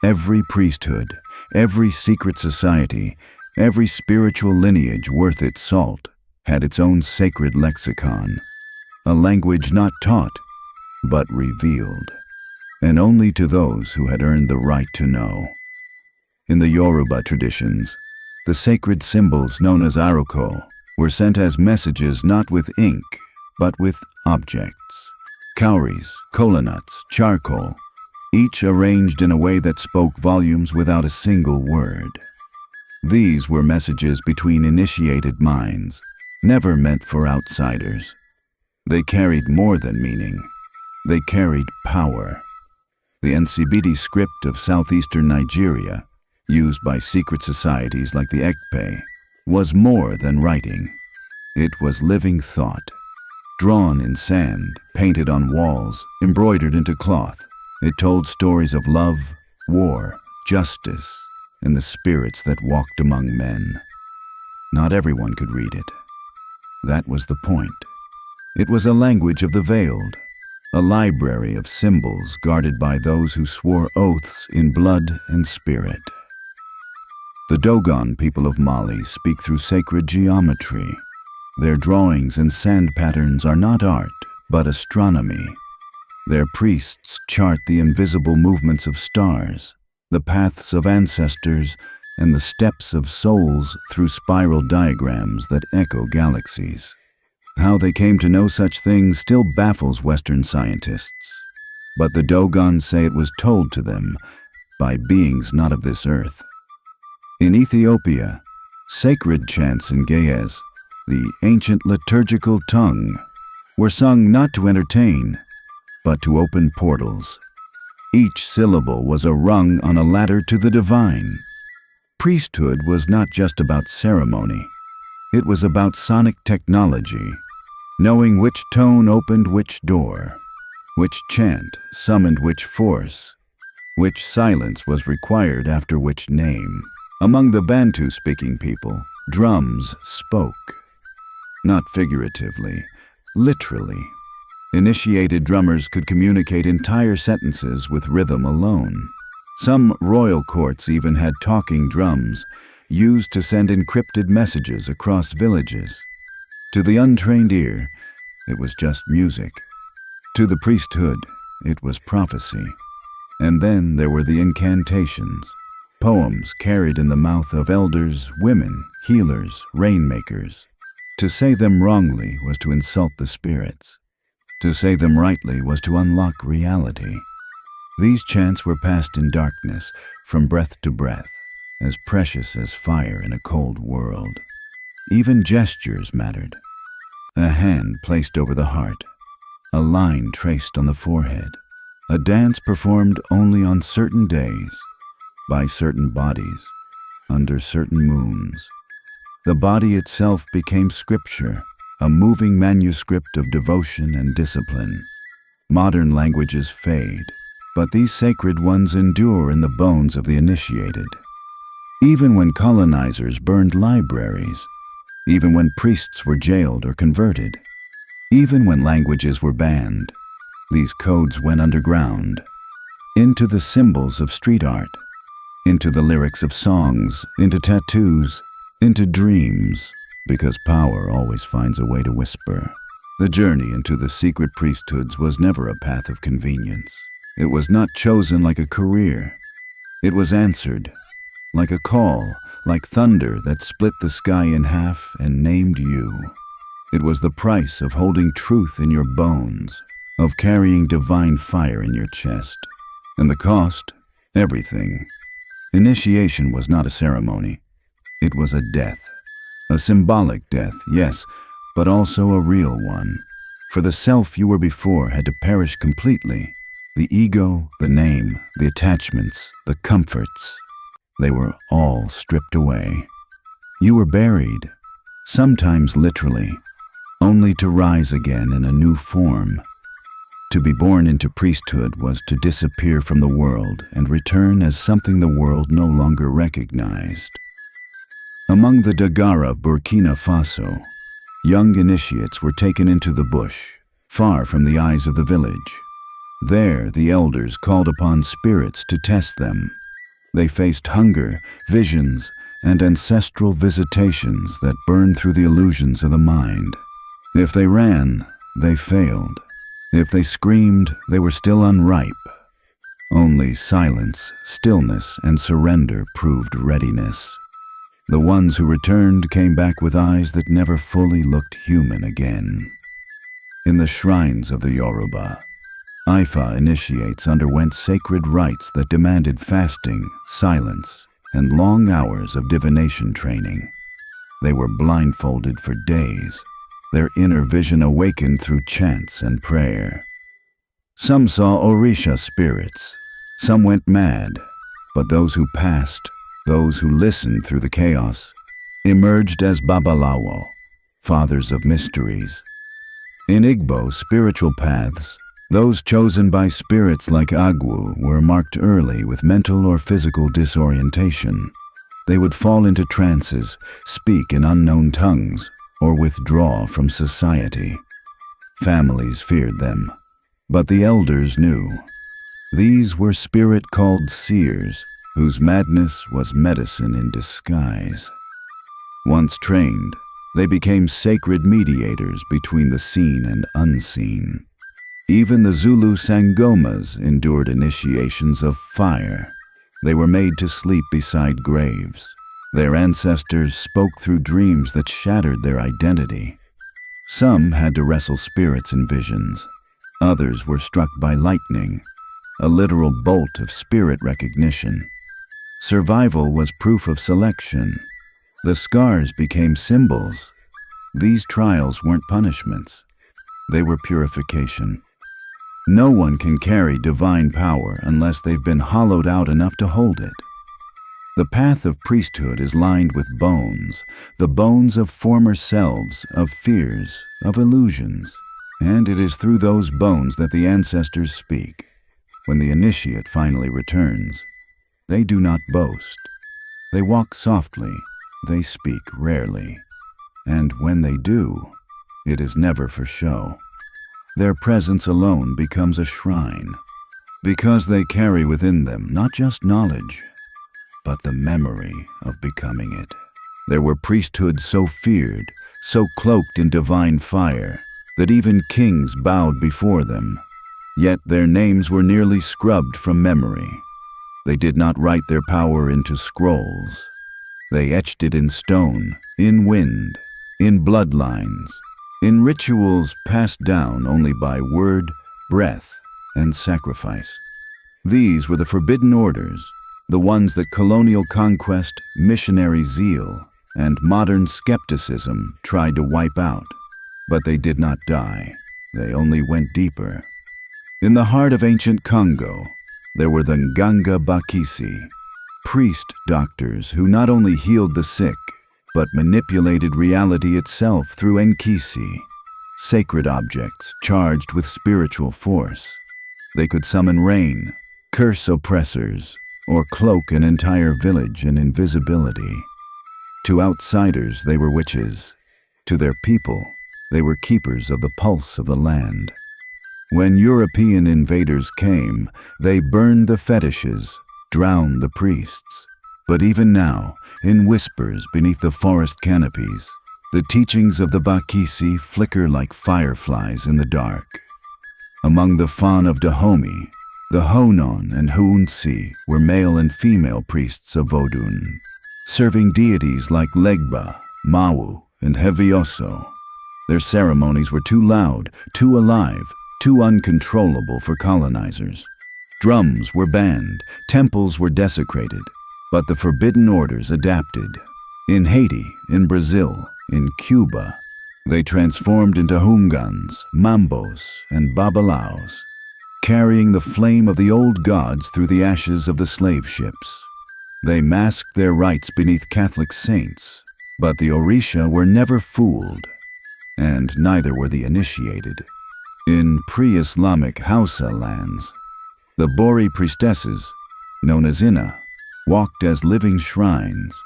S1: Every priesthood, every secret society, every spiritual lineage worth its salt had its own sacred lexicon, a language not taught, but revealed, and only to those who had earned the right to know. In the Yoruba traditions, the sacred symbols known as aroko were sent as messages not with ink, but with objects. Cowries, kola nuts, charcoal, each arranged in a way that spoke volumes without a single word. These were messages between initiated minds, never meant for outsiders. They carried more than meaning. They carried power. The Nsibidi script of southeastern Nigeria, used by secret societies like the Ekpe, was more than writing. It was living thought. Drawn in sand, painted on walls, embroidered into cloth, it told stories of love, war, justice, and the spirits that walked among men. Not everyone could read it. That was the point. It was a language of the veiled, a library of symbols guarded by those who swore oaths in blood and spirit. The Dogon people of Mali speak through sacred geometry. Their drawings and sand patterns are not art, but astronomy. Their priests chart the invisible movements of stars, the paths of ancestors, and the steps of souls through spiral diagrams that echo galaxies. How they came to know such things still baffles Western scientists. But the Dogon say it was told to them by beings not of this earth. In Ethiopia, sacred chants in Ge'ez, the ancient liturgical tongue, were sung not to entertain, but to open portals. Each syllable was a rung on a ladder to the divine. Priesthood was not just about ceremony. It was about sonic technology, knowing which tone opened which door, which chant summoned which force, which silence was required after which name. Among the Bantu-speaking people, drums spoke. Not figuratively, literally. Initiated drummers could communicate entire sentences with rhythm alone. Some royal courts even had talking drums, used to send encrypted messages across villages. To the untrained ear, it was just music. To the priesthood, it was prophecy. And then there were the incantations, poems carried in the mouth of elders, women, healers, rainmakers. To say them wrongly was to insult the spirits. To say them rightly was to unlock reality. These chants were passed in darkness, from breath to breath, as precious as fire in a cold world. Even gestures mattered. A hand placed over the heart, a line traced on the forehead, a dance performed only on certain days, by certain bodies, under certain moons. The body itself became scripture, a moving manuscript of devotion and discipline. Modern languages fade, but these sacred ones endure in the bones of the initiated. Even when colonizers burned libraries, even when priests were jailed or converted, even when languages were banned, these codes went underground, into the symbols of street art, into the lyrics of songs, into tattoos, into dreams, because power always finds a way to whisper. The journey into the secret priesthoods was never a path of convenience. It was not chosen like a career. It was answered, like a call, like thunder that split the sky in half and named you. It was the price of holding truth in your bones, of carrying divine fire in your chest. And the cost? Everything. Initiation was not a ceremony. It was a death. A symbolic death, yes, but also a real one. For the self you were before had to perish completely. The ego, the name, the attachments, the comforts, they were all stripped away. You were buried, sometimes literally, only to rise again in a new form. To be born into priesthood was to disappear from the world and return as something the world no longer recognized. Among the Dagara of Burkina Faso, young initiates were taken into the bush, far from the eyes of the village. There, the elders called upon spirits to test them. They faced hunger, visions, and ancestral visitations that burned through the illusions of the mind. If they ran, they failed. If they screamed, they were still unripe. Only silence, stillness, and surrender proved readiness. The ones who returned came back with eyes that never fully looked human again. In the shrines of the Yoruba, Ifa initiates underwent sacred rites that demanded fasting, silence, and long hours of divination training. They were blindfolded for days, their inner vision awakened through chants and prayer. Some saw Orisha spirits, some went mad, but those who passed, those who listened through the chaos, emerged as Babalawo, fathers of mysteries. In Igbo spiritual paths, those chosen by spirits like Agwu were marked early with mental or physical disorientation. They would fall into trances, speak in unknown tongues, or withdraw from society. Families feared them, but the elders knew. These were spirit-called seers, whose madness was medicine in disguise. Once trained, they became sacred mediators between the seen and unseen. Even the Zulu Sangomas endured initiations of fire. They were made to sleep beside graves. Their ancestors spoke through dreams that shattered their identity. Some had to wrestle spirits in visions. Others were struck by lightning, a literal bolt of spirit recognition. Survival was proof of selection. The scars became symbols. These trials weren't punishments. They were purification. No one can carry divine power unless they've been hollowed out enough to hold it. The path of priesthood is lined with bones, the bones of former selves, of fears, of illusions. And it is through those bones that the ancestors speak. When the initiate finally returns, they do not boast. They walk softly, they speak rarely. And when they do, it is never for show. Their presence alone becomes a shrine, because they carry within them not just knowledge, but the memory of becoming it. There were priesthoods so feared, so cloaked in divine fire, that even kings bowed before them. Yet their names were nearly scrubbed from memory. They did not write their power into scrolls. They etched it in stone, in wind, in bloodlines, in rituals passed down only by word, breath, and sacrifice. These were the forbidden orders, the ones that colonial conquest, missionary zeal, and modern skepticism tried to wipe out. But they did not die. They only went deeper. In the heart of ancient Congo, there were the Nganga Bakisi, priest doctors who not only healed the sick, but manipulated reality itself through Nkisi, sacred objects charged with spiritual force. They could summon rain, curse oppressors, or cloak an entire village in invisibility. To outsiders, they were witches. To their people, they were keepers of the pulse of the land. When European invaders came, they burned the fetishes, drowned the priests. But even now, in whispers beneath the forest canopies, the teachings of the Bakisi flicker like fireflies in the dark. Among the Fan of Dahomey, the Honon and Huunsi were male and female priests of Vodun, serving deities like Legba, Mawu, and Hevioso. Their ceremonies were too loud, too alive, too uncontrollable for colonizers. Drums were banned, temples were desecrated, but the forbidden orders adapted. In Haiti, in Brazil, in Cuba, they transformed into hungans, mambos, and babalaos, carrying the flame of the old gods through the ashes of the slave ships. They masked their rites beneath Catholic saints, but the Orisha were never fooled, and neither were the initiated. In pre-Islamic Hausa lands, the Bori priestesses, known as Ina, walked as living shrines,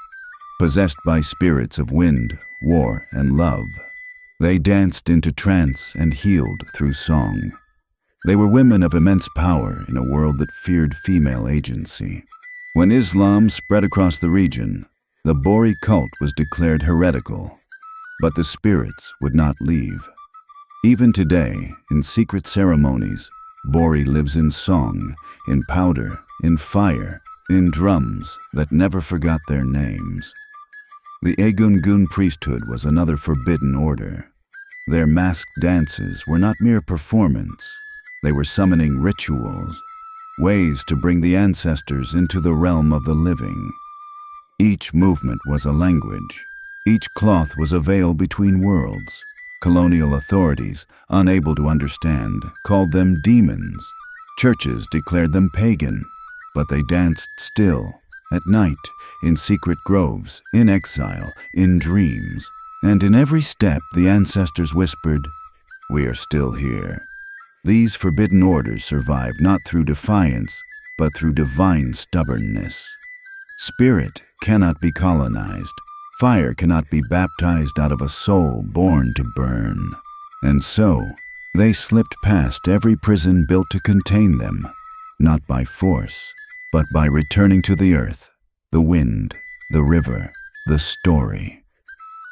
S1: possessed by spirits of wind, war, and love. They danced into trance and healed through song. They were women of immense power in a world that feared female agency. When Islam spread across the region, the Bori cult was declared heretical, but the spirits would not leave. Even today, in secret ceremonies, Bori lives in song, in powder, in fire, in drums that never forgot their names. The Egungun priesthood was another forbidden order. Their masked dances were not mere performance. They were summoning rituals, ways to bring the ancestors into the realm of the living. Each movement was a language. Each cloth was a veil between worlds. Colonial authorities, unable to understand, called them demons. Churches declared them pagan, but they danced still, at night, in secret groves, in exile, in dreams. And in every step the ancestors whispered, "We are still here." These forbidden orders survived not through defiance, but through divine stubbornness. Spirit cannot be colonized. Fire cannot be baptized out of a soul born to burn. And so, they slipped past every prison built to contain them, not by force, but by returning to the earth, the wind, the river, the story.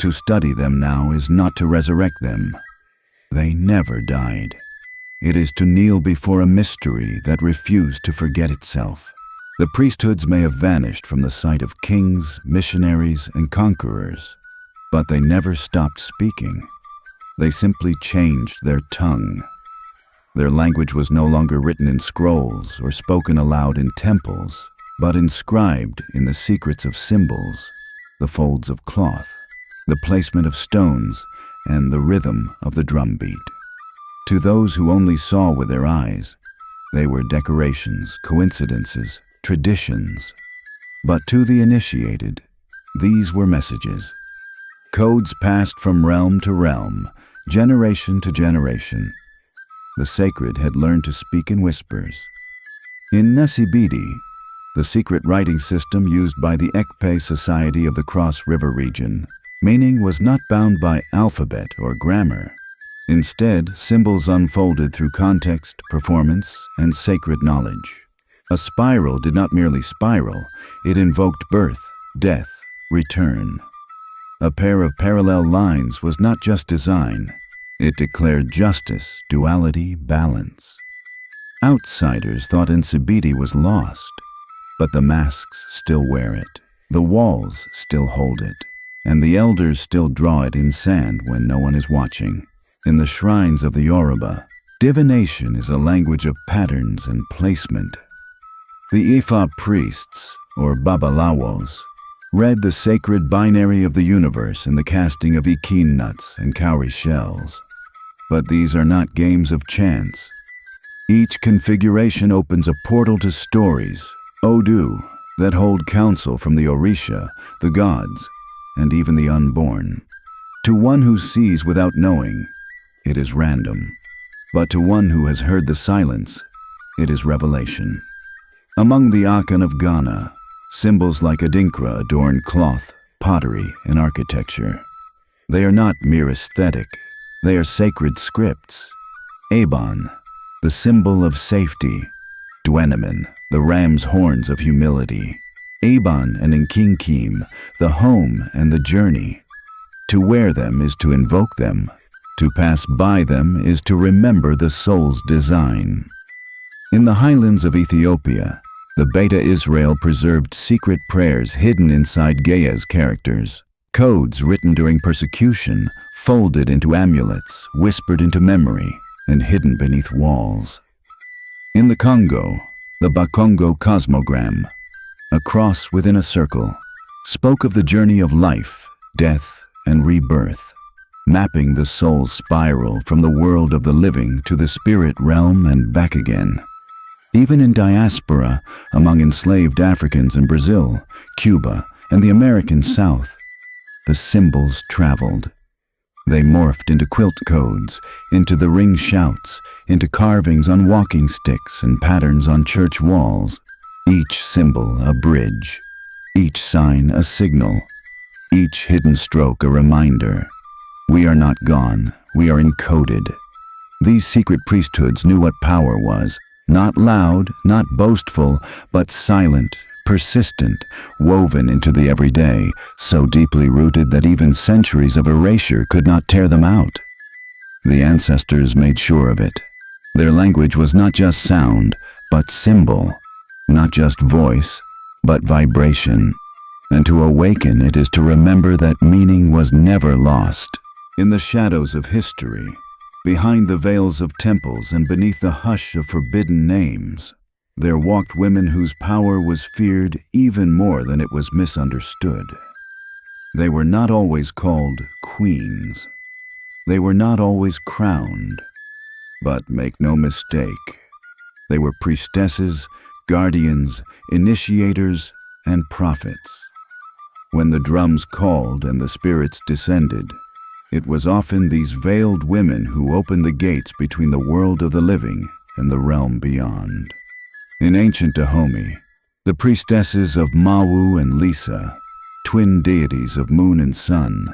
S1: To study them now is not to resurrect them. They never died. It is to kneel before a mystery that refused to forget itself. The priesthoods may have vanished from the sight of kings, missionaries, and conquerors, but they never stopped speaking. They simply changed their tongue. Their language was no longer written in scrolls or spoken aloud in temples, but inscribed in the secrets of symbols, the folds of cloth, the placement of stones, and the rhythm of the drumbeat. To those who only saw with their eyes, they were decorations, coincidences, traditions. But to the initiated, these were messages. Codes passed from realm to realm, generation to generation. The sacred had learned to speak in whispers. In Nesibidi, the secret writing system used by the Ekpe Society of the Cross River region, meaning was not bound by alphabet or grammar. Instead, symbols unfolded through context, performance, and sacred knowledge. A spiral did not merely spiral, it invoked birth, death, return. A pair of parallel lines was not just design, it declared justice, duality, balance. Outsiders thought Nsibidi was lost, but the masks still wear it, the walls still hold it, and the elders still draw it in sand when no one is watching. In the shrines of the Yoruba, divination is a language of patterns and placement. The Ifa priests, or Babalawos, read the sacred binary of the universe in the casting of Ikin nuts and cowrie shells. But these are not games of chance. Each configuration opens a portal to stories, Odu, that hold counsel from the Orisha, the gods, and even the unborn. To one who sees without knowing, it is random. But to one who has heard the silence, it is revelation. Among the Akan of Ghana, symbols like Adinkra adorn cloth, pottery, and architecture. They are not mere aesthetic, they are sacred scripts. Abon, the symbol of safety. Dwenemen, the ram's horns of humility. Abon and Nkinkim, the home and the journey. To wear them is to invoke them. To pass by them is to remember the soul's design. In the highlands of Ethiopia, the Beta Israel preserved secret prayers hidden inside Gaia's characters, codes written during persecution, folded into amulets, whispered into memory, and hidden beneath walls. In the Congo, the Bakongo cosmogram, a cross within a circle, spoke of the journey of life, death, and rebirth, mapping the soul's spiral from the world of the living to the spirit realm and back again. Even in diaspora, among enslaved Africans in Brazil, Cuba, and the American South, the symbols traveled. They morphed into quilt codes, into the ring shouts, into carvings on walking sticks and patterns on church walls. Each symbol a bridge, each sign a signal, each hidden stroke a reminder. We are not gone, we are encoded. These secret priesthoods knew what power was. Not loud, not boastful, but silent, persistent, woven into the everyday, so deeply rooted that even centuries of erasure could not tear them out. The ancestors made sure of it. Their language was not just sound, but symbol, not just voice, but vibration. And to awaken it is to remember that meaning was never lost. In the shadows of history, behind the veils of temples and beneath the hush of forbidden names, there walked women whose power was feared even more than it was misunderstood. They were not always called queens. They were not always crowned. But make no mistake, they were priestesses, guardians, initiators, and prophets. When the drums called and the spirits descended, it was often these veiled women who opened the gates between the world of the living and the realm beyond. In ancient Dahomey, the priestesses of Mawu and Lisa, twin deities of moon and sun,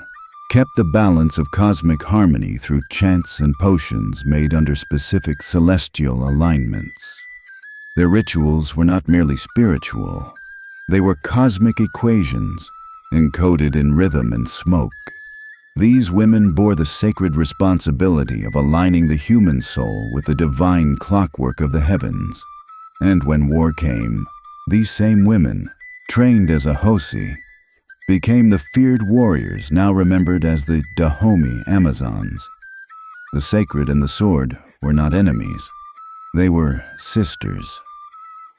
S1: kept the balance of cosmic harmony through chants and potions made under specific celestial alignments. Their rituals were not merely spiritual, they were cosmic equations, encoded in rhythm and smoke. These women bore the sacred responsibility of aligning the human soul with the divine clockwork of the heavens. And when war came, these same women, trained as a Hosi, became the feared warriors now remembered as the Dahomey Amazons. The sacred and the sword were not enemies. They were sisters.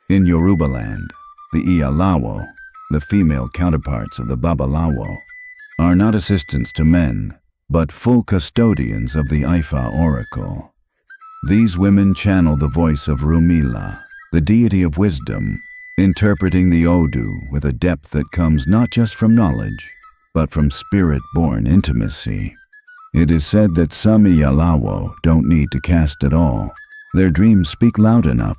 S1: In Yorubaland, the Iyalawo, the female counterparts of the Babalawo, are not assistants to men, but full custodians of the Ifa oracle. These women channel the voice of Rumila, the deity of wisdom, interpreting the Odu with a depth that comes not just from knowledge, but from spirit-born intimacy. It is said that some Iyalawo don't need to cast at all. Their dreams speak loud enough.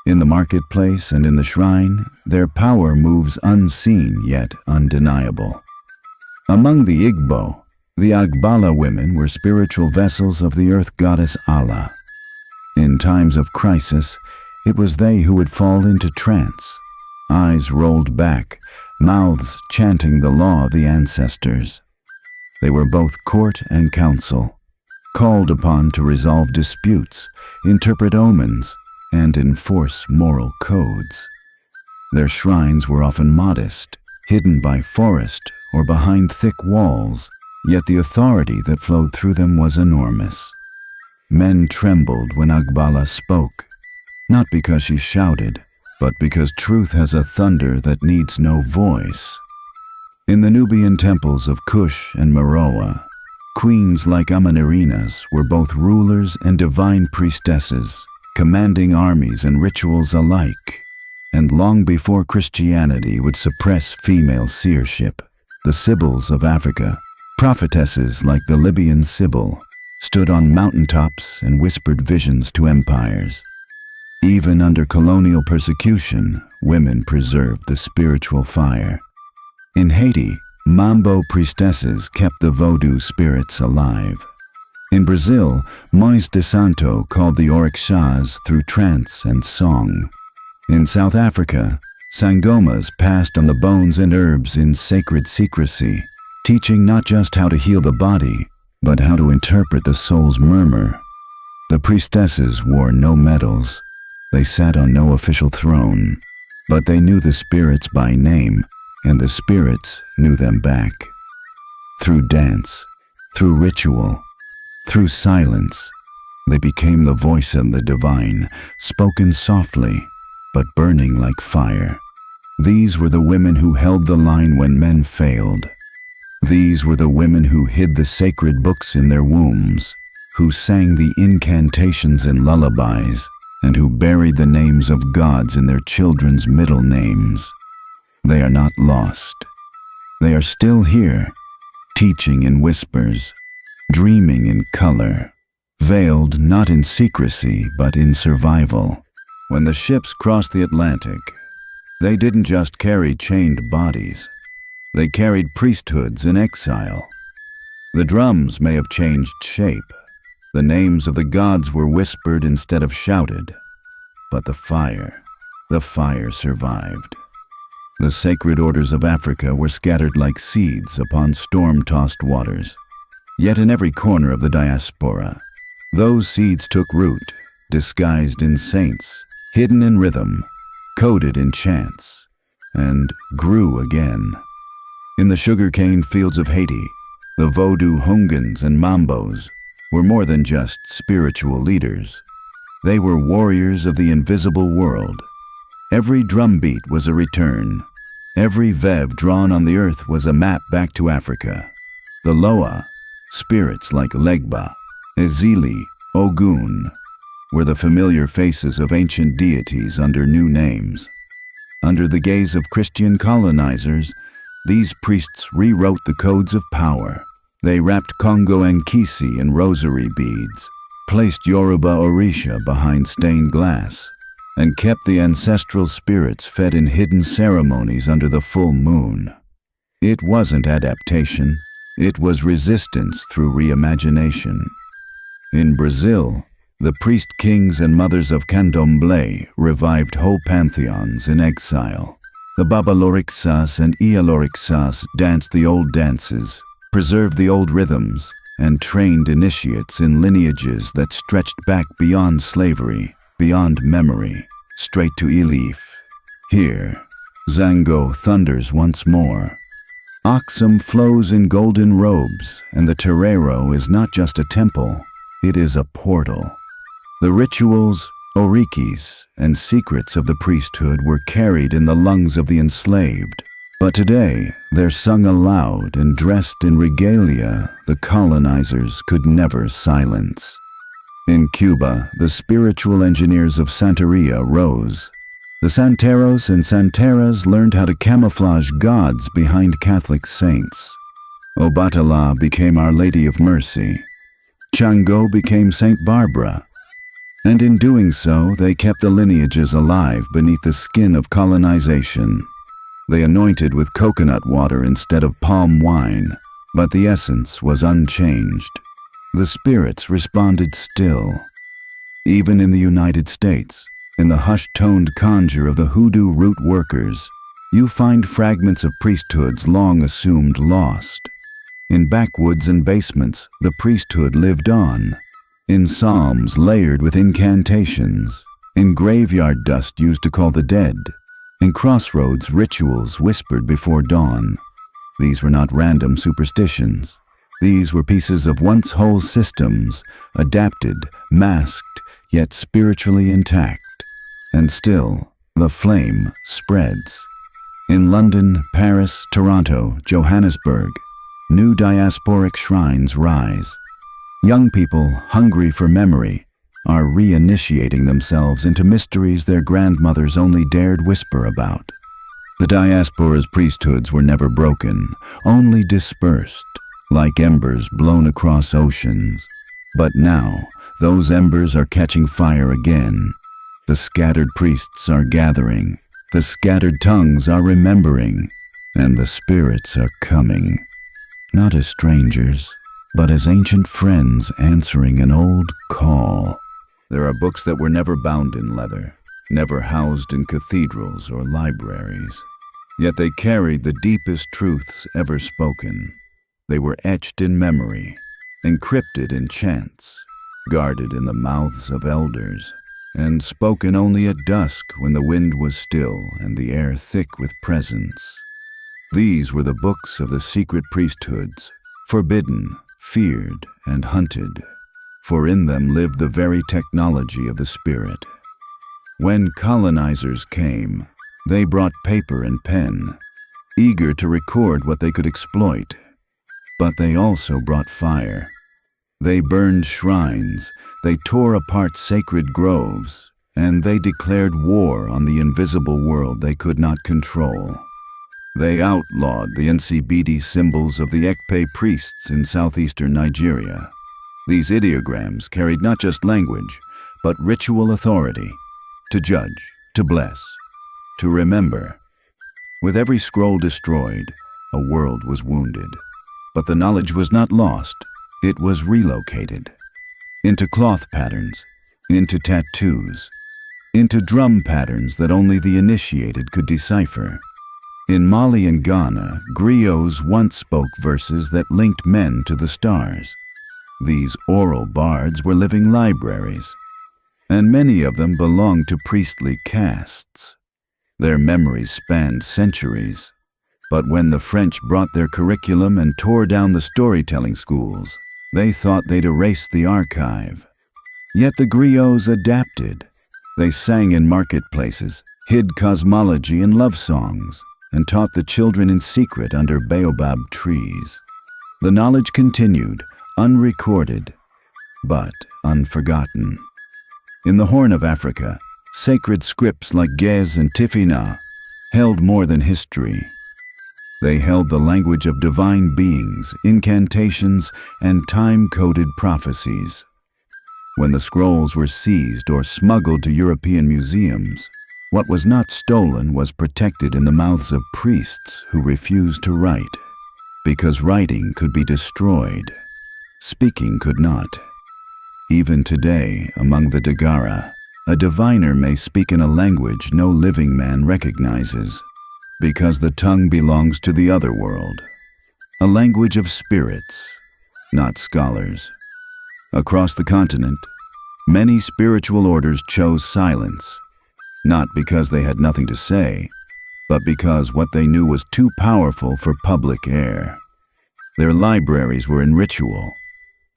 S1: In the marketplace and in the shrine, their power moves unseen yet undeniable. Among the Igbo, the Agbala women were spiritual vessels of the earth goddess Allah. In times of crisis, it was they who would fall into trance, eyes rolled back, mouths chanting the law of the ancestors. They were both court and council, called upon to resolve disputes, interpret omens, and enforce moral codes. Their shrines were often modest, hidden by forest or behind thick walls, yet the authority that flowed through them was enormous. Men trembled when Agbala spoke, not because she shouted, but because truth has a thunder that needs no voice. In the Nubian temples of Kush and Meroe, queens like Amanirinas were both rulers and divine priestesses, commanding armies and rituals alike. And long before Christianity would suppress female seership, the Sibyls of Africa, prophetesses like the Libyan Sibyl, stood on mountaintops and whispered visions to empires. Even under colonial persecution, women preserved the spiritual fire. In Haiti, Mambo priestesses kept the Vodou spirits alive. In Brazil, Mães de Santo called the Orixás through trance and song. In South Africa, Sangomas passed on the bones and herbs in sacred secrecy, teaching not just how to heal the body, but how to interpret the soul's murmur. The priestesses wore no medals. They sat on no official throne, but they knew the spirits by name, and the spirits knew them back. Through dance, through ritual, through silence, they became the voice of the divine, spoken softly, but burning like fire. These were the women who held the line when men failed. These were the women who hid the sacred books in their wombs, who sang the incantations and lullabies, and who buried the names of gods in their children's middle names. They are not lost. They are still here, teaching in whispers, dreaming in color, veiled not in secrecy but in survival. When the ships crossed the Atlantic, they didn't just carry chained bodies. They carried priesthoods in exile. The drums may have changed shape. The names of the gods were whispered instead of shouted. But the fire survived. The sacred orders of Africa were scattered like seeds upon storm-tossed waters. Yet in every corner of the diaspora, those seeds took root, disguised in saints, hidden in rhythm, coded in chants, and grew again. In the sugarcane fields of Haiti, the Vodou Hungans and Mambos were more than just spiritual leaders. They were warriors of the invisible world. Every drumbeat was a return. Every vev drawn on the earth was a map back to Africa. The Loa, spirits like Legba, Ezili, Ogun, were the familiar faces of ancient deities under new names. Under the gaze of Christian colonizers, these priests rewrote the codes of power. They wrapped Congo and Kisi in rosary beads, placed Yoruba Orisha behind stained glass, and kept the ancestral spirits fed in hidden ceremonies under the full moon. It wasn't adaptation, it was resistance through reimagination. In Brazil, the priest kings and mothers of Candomblé revived whole pantheons in exile. The Babalorixas and Ialorixas danced the old dances, preserved the old rhythms, and trained initiates in lineages that stretched back beyond slavery, beyond memory, straight to Elif. Here, Zango thunders once more. Oxum flows in golden robes, and the terreiro is not just a temple, it is a portal. The rituals, orikis, and secrets of the priesthood were carried in the lungs of the enslaved, but today they're sung aloud and dressed in regalia the colonizers could never silence. In Cuba, the spiritual engineers of Santeria rose. The Santeros and Santeras learned how to camouflage gods behind Catholic saints. Obatala became Our Lady of Mercy. Chango became Saint Barbara. And in doing so, they kept the lineages alive beneath the skin of colonization. They anointed with coconut water instead of palm wine, but the essence was unchanged. The spirits responded still. Even in the United States, in the hushed-toned conjure of the hoodoo root workers, you find fragments of priesthoods long assumed lost. In backwoods and basements, the priesthood lived on. In psalms layered with incantations, in graveyard dust used to call the dead, in crossroads rituals whispered before dawn. These were not random superstitions. These were pieces of once whole systems, adapted, masked, yet spiritually intact. And still, the flame spreads. In London, Paris, Toronto, Johannesburg, new diasporic shrines rise. Young people, hungry for memory, are reinitiating themselves into mysteries their grandmothers only dared whisper about. The diaspora's priesthoods were never broken, only dispersed, like embers blown across oceans. But now, those embers are catching fire again. The scattered priests are gathering, the scattered tongues are remembering, and the spirits are coming. Not as strangers, but as ancient friends answering an old call. There are books that were never bound in leather, never housed in cathedrals or libraries. Yet they carried the deepest truths ever spoken. They were etched in memory, encrypted in chants, guarded in the mouths of elders, and spoken only at dusk when the wind was still and the air thick with presence. These were the books of the secret priesthoods, forbidden, feared, and hunted, for in them lived the very technology of the spirit. When colonizers came, they brought paper and pen, eager to record what they could exploit. But they also brought fire. They burned shrines, they tore apart sacred groves, and they declared war on the invisible world they could not control. They outlawed the NCBD symbols of the Ekpe priests in southeastern Nigeria. These ideograms carried not just language, but ritual authority, to judge, to bless, to remember. With every scroll destroyed, a world was wounded. But the knowledge was not lost, it was relocated. Into cloth patterns, into tattoos, into drum patterns that only the initiated could decipher. In Mali and Ghana, griots once spoke verses that linked men to the stars. These oral bards were living libraries, and many of them belonged to priestly castes. Their memories spanned centuries. But when the French brought their curriculum and tore down the storytelling schools, they thought they'd erase the archive. Yet the griots adapted. They sang in marketplaces, hid cosmology in love songs, and taught the children in secret under baobab trees. The knowledge continued, unrecorded, but unforgotten. In the Horn of Africa, sacred scripts like Gez and Tifina held more than history. They held the language of divine beings, incantations, and time-coded prophecies. When the scrolls were seized or smuggled to European museums, What was not stolen was protected in the mouths of priests who refused to write, because writing could be destroyed. Speaking could not. Even today, among the Dagara, a diviner may speak in a language no living man recognizes, because the tongue belongs to the other world, a language of spirits, not scholars. Across the continent, many spiritual orders chose silence, not because they had nothing to say, but because what they knew was too powerful for public air. Their libraries were in ritual,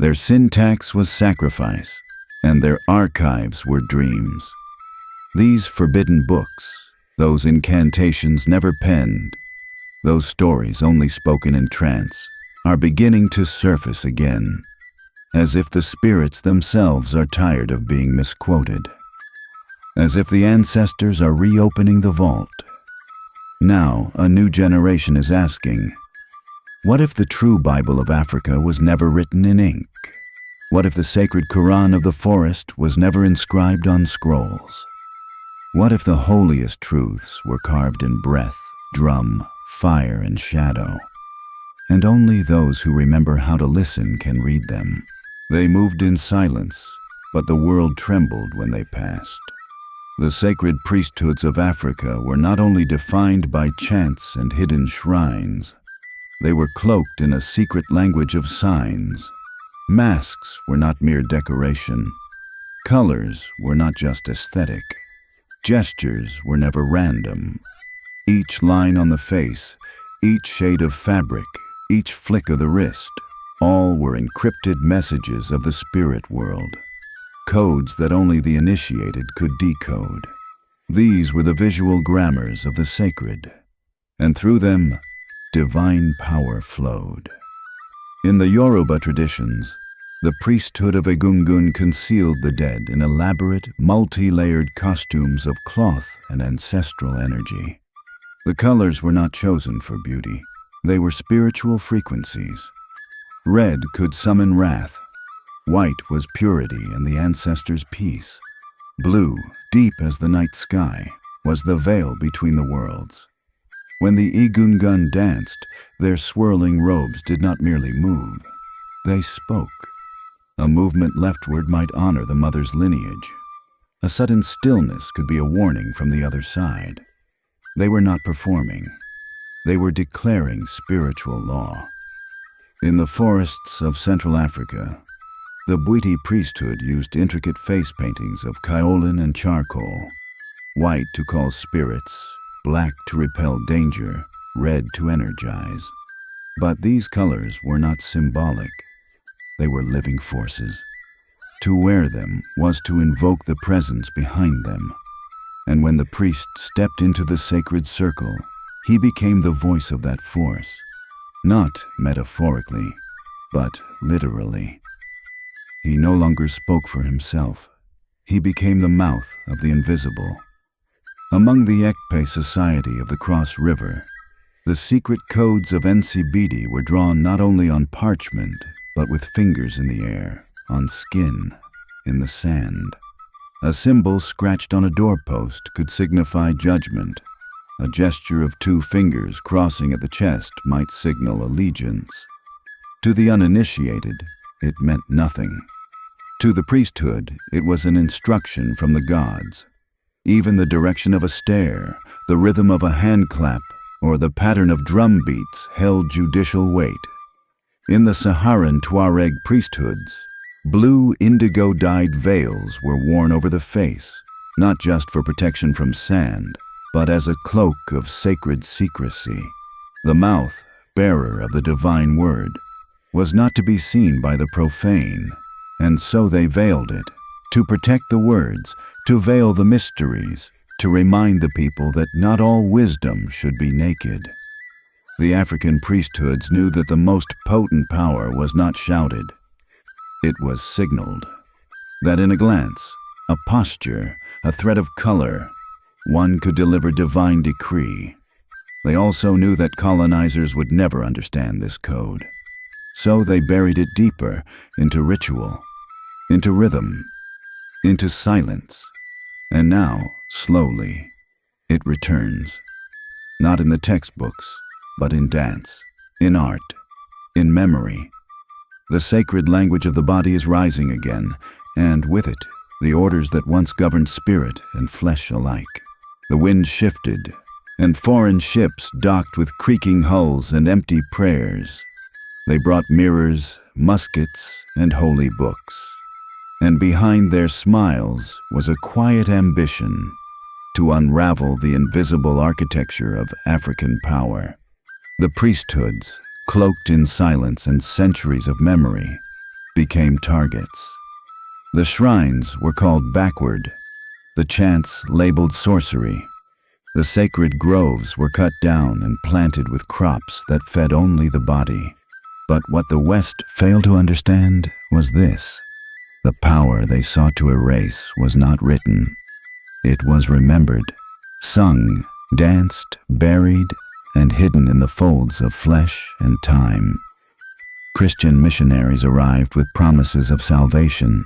S1: their syntax was sacrifice, and their archives were dreams. These forbidden books, those incantations never penned, those stories only spoken in trance, are beginning to surface again, as if the spirits themselves are tired of being misquoted, as if the ancestors are reopening the vault. Now, a new generation is asking, what if the true Bible of Africa was never written in ink? What if the sacred Quran of the forest was never inscribed on scrolls? What if the holiest truths were carved in breath, drum, fire, and shadow? And only those who remember how to listen can read them. They moved in silence, but the world trembled when they passed. The sacred priesthoods of Africa were not only defined by chants and hidden shrines, they were cloaked in a secret language of signs. Masks were not mere decoration. Colors were not just aesthetic. Gestures were never random. Each line on the face, each shade of fabric, each flick of the wrist, all were encrypted messages of the spirit world, codes that only the initiated could decode. These were the visual grammars of the sacred, and through them, divine power flowed. In the Yoruba traditions, the priesthood of Egungun concealed the dead in elaborate, multi-layered costumes of cloth and ancestral energy. The colors were not chosen for beauty. They were spiritual frequencies. Red could summon wrath. White was purity and the ancestors' peace. Blue, deep as the night sky, was the veil between the worlds. When the Egungun danced, their swirling robes did not merely move. They spoke. A movement leftward might honor the mother's lineage. A sudden stillness could be a warning from the other side. They were not performing. They were declaring spiritual law. In the forests of Central Africa, the Bwiti priesthood used intricate face paintings of kaolin and charcoal, white to call spirits, black to repel danger, red to energize. But these colors were not symbolic. They were living forces. To wear them was to invoke the presence behind them. And when the priest stepped into the sacred circle, he became the voice of that force, not metaphorically, but literally. He no longer spoke for himself. He became the mouth of the invisible. Among the Ekpe society of the Cross River, the secret codes of Nsibidi were drawn not only on parchment, but with fingers in the air, on skin, in the sand. A symbol scratched on a doorpost could signify judgment. A gesture of two fingers crossing at the chest might signal allegiance. To the uninitiated, it meant nothing. To the priesthood, it was an instruction from the gods. Even the direction of a stare, the rhythm of a hand clap, or the pattern of drum beats held judicial weight. In the Saharan Tuareg priesthoods, blue indigo-dyed veils were worn over the face, not just for protection from sand, but as a cloak of sacred secrecy. The mouth, bearer of the divine word, was not to be seen by the profane, and so they veiled it, to protect the words, to veil the mysteries, to remind the people that not all wisdom should be naked. The African priesthoods knew that the most potent power was not shouted. It was signaled. That in a glance, a posture, a thread of color, one could deliver divine decree. They also knew that colonizers would never understand this code. So they buried it deeper into ritual, into rhythm, into silence. And now, slowly, It returns, not in the textbooks, but in dance, in art, in memory. The sacred language of the body is rising again, and with it, the orders that once governed spirit and flesh alike. The wind shifted, and foreign ships docked with creaking hulls and empty prayers. They brought mirrors, muskets, and holy books. And behind their smiles was a quiet ambition to unravel the invisible architecture of African power. The priesthoods, cloaked in silence and centuries of memory, became targets. The shrines were called backward, the chants labeled sorcery. The sacred groves were cut down and planted with crops that fed only the body. But what the West failed to understand was this: the power they sought to erase was not written. It was remembered, sung, danced, buried, and hidden in the folds of flesh and time. Christian missionaries arrived with promises of salvation,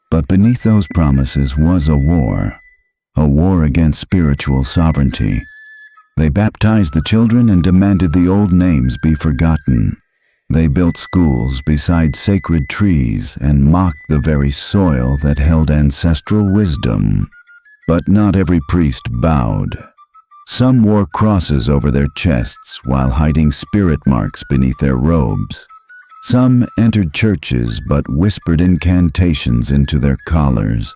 S1: but beneath those promises was a war against spiritual sovereignty. They baptized the children and demanded the old names be forgotten. They built schools beside sacred trees and mocked the very soil that held ancestral wisdom. But not every priest bowed. Some wore crosses over their chests while hiding spirit marks beneath their robes. Some entered churches but whispered incantations into their collars.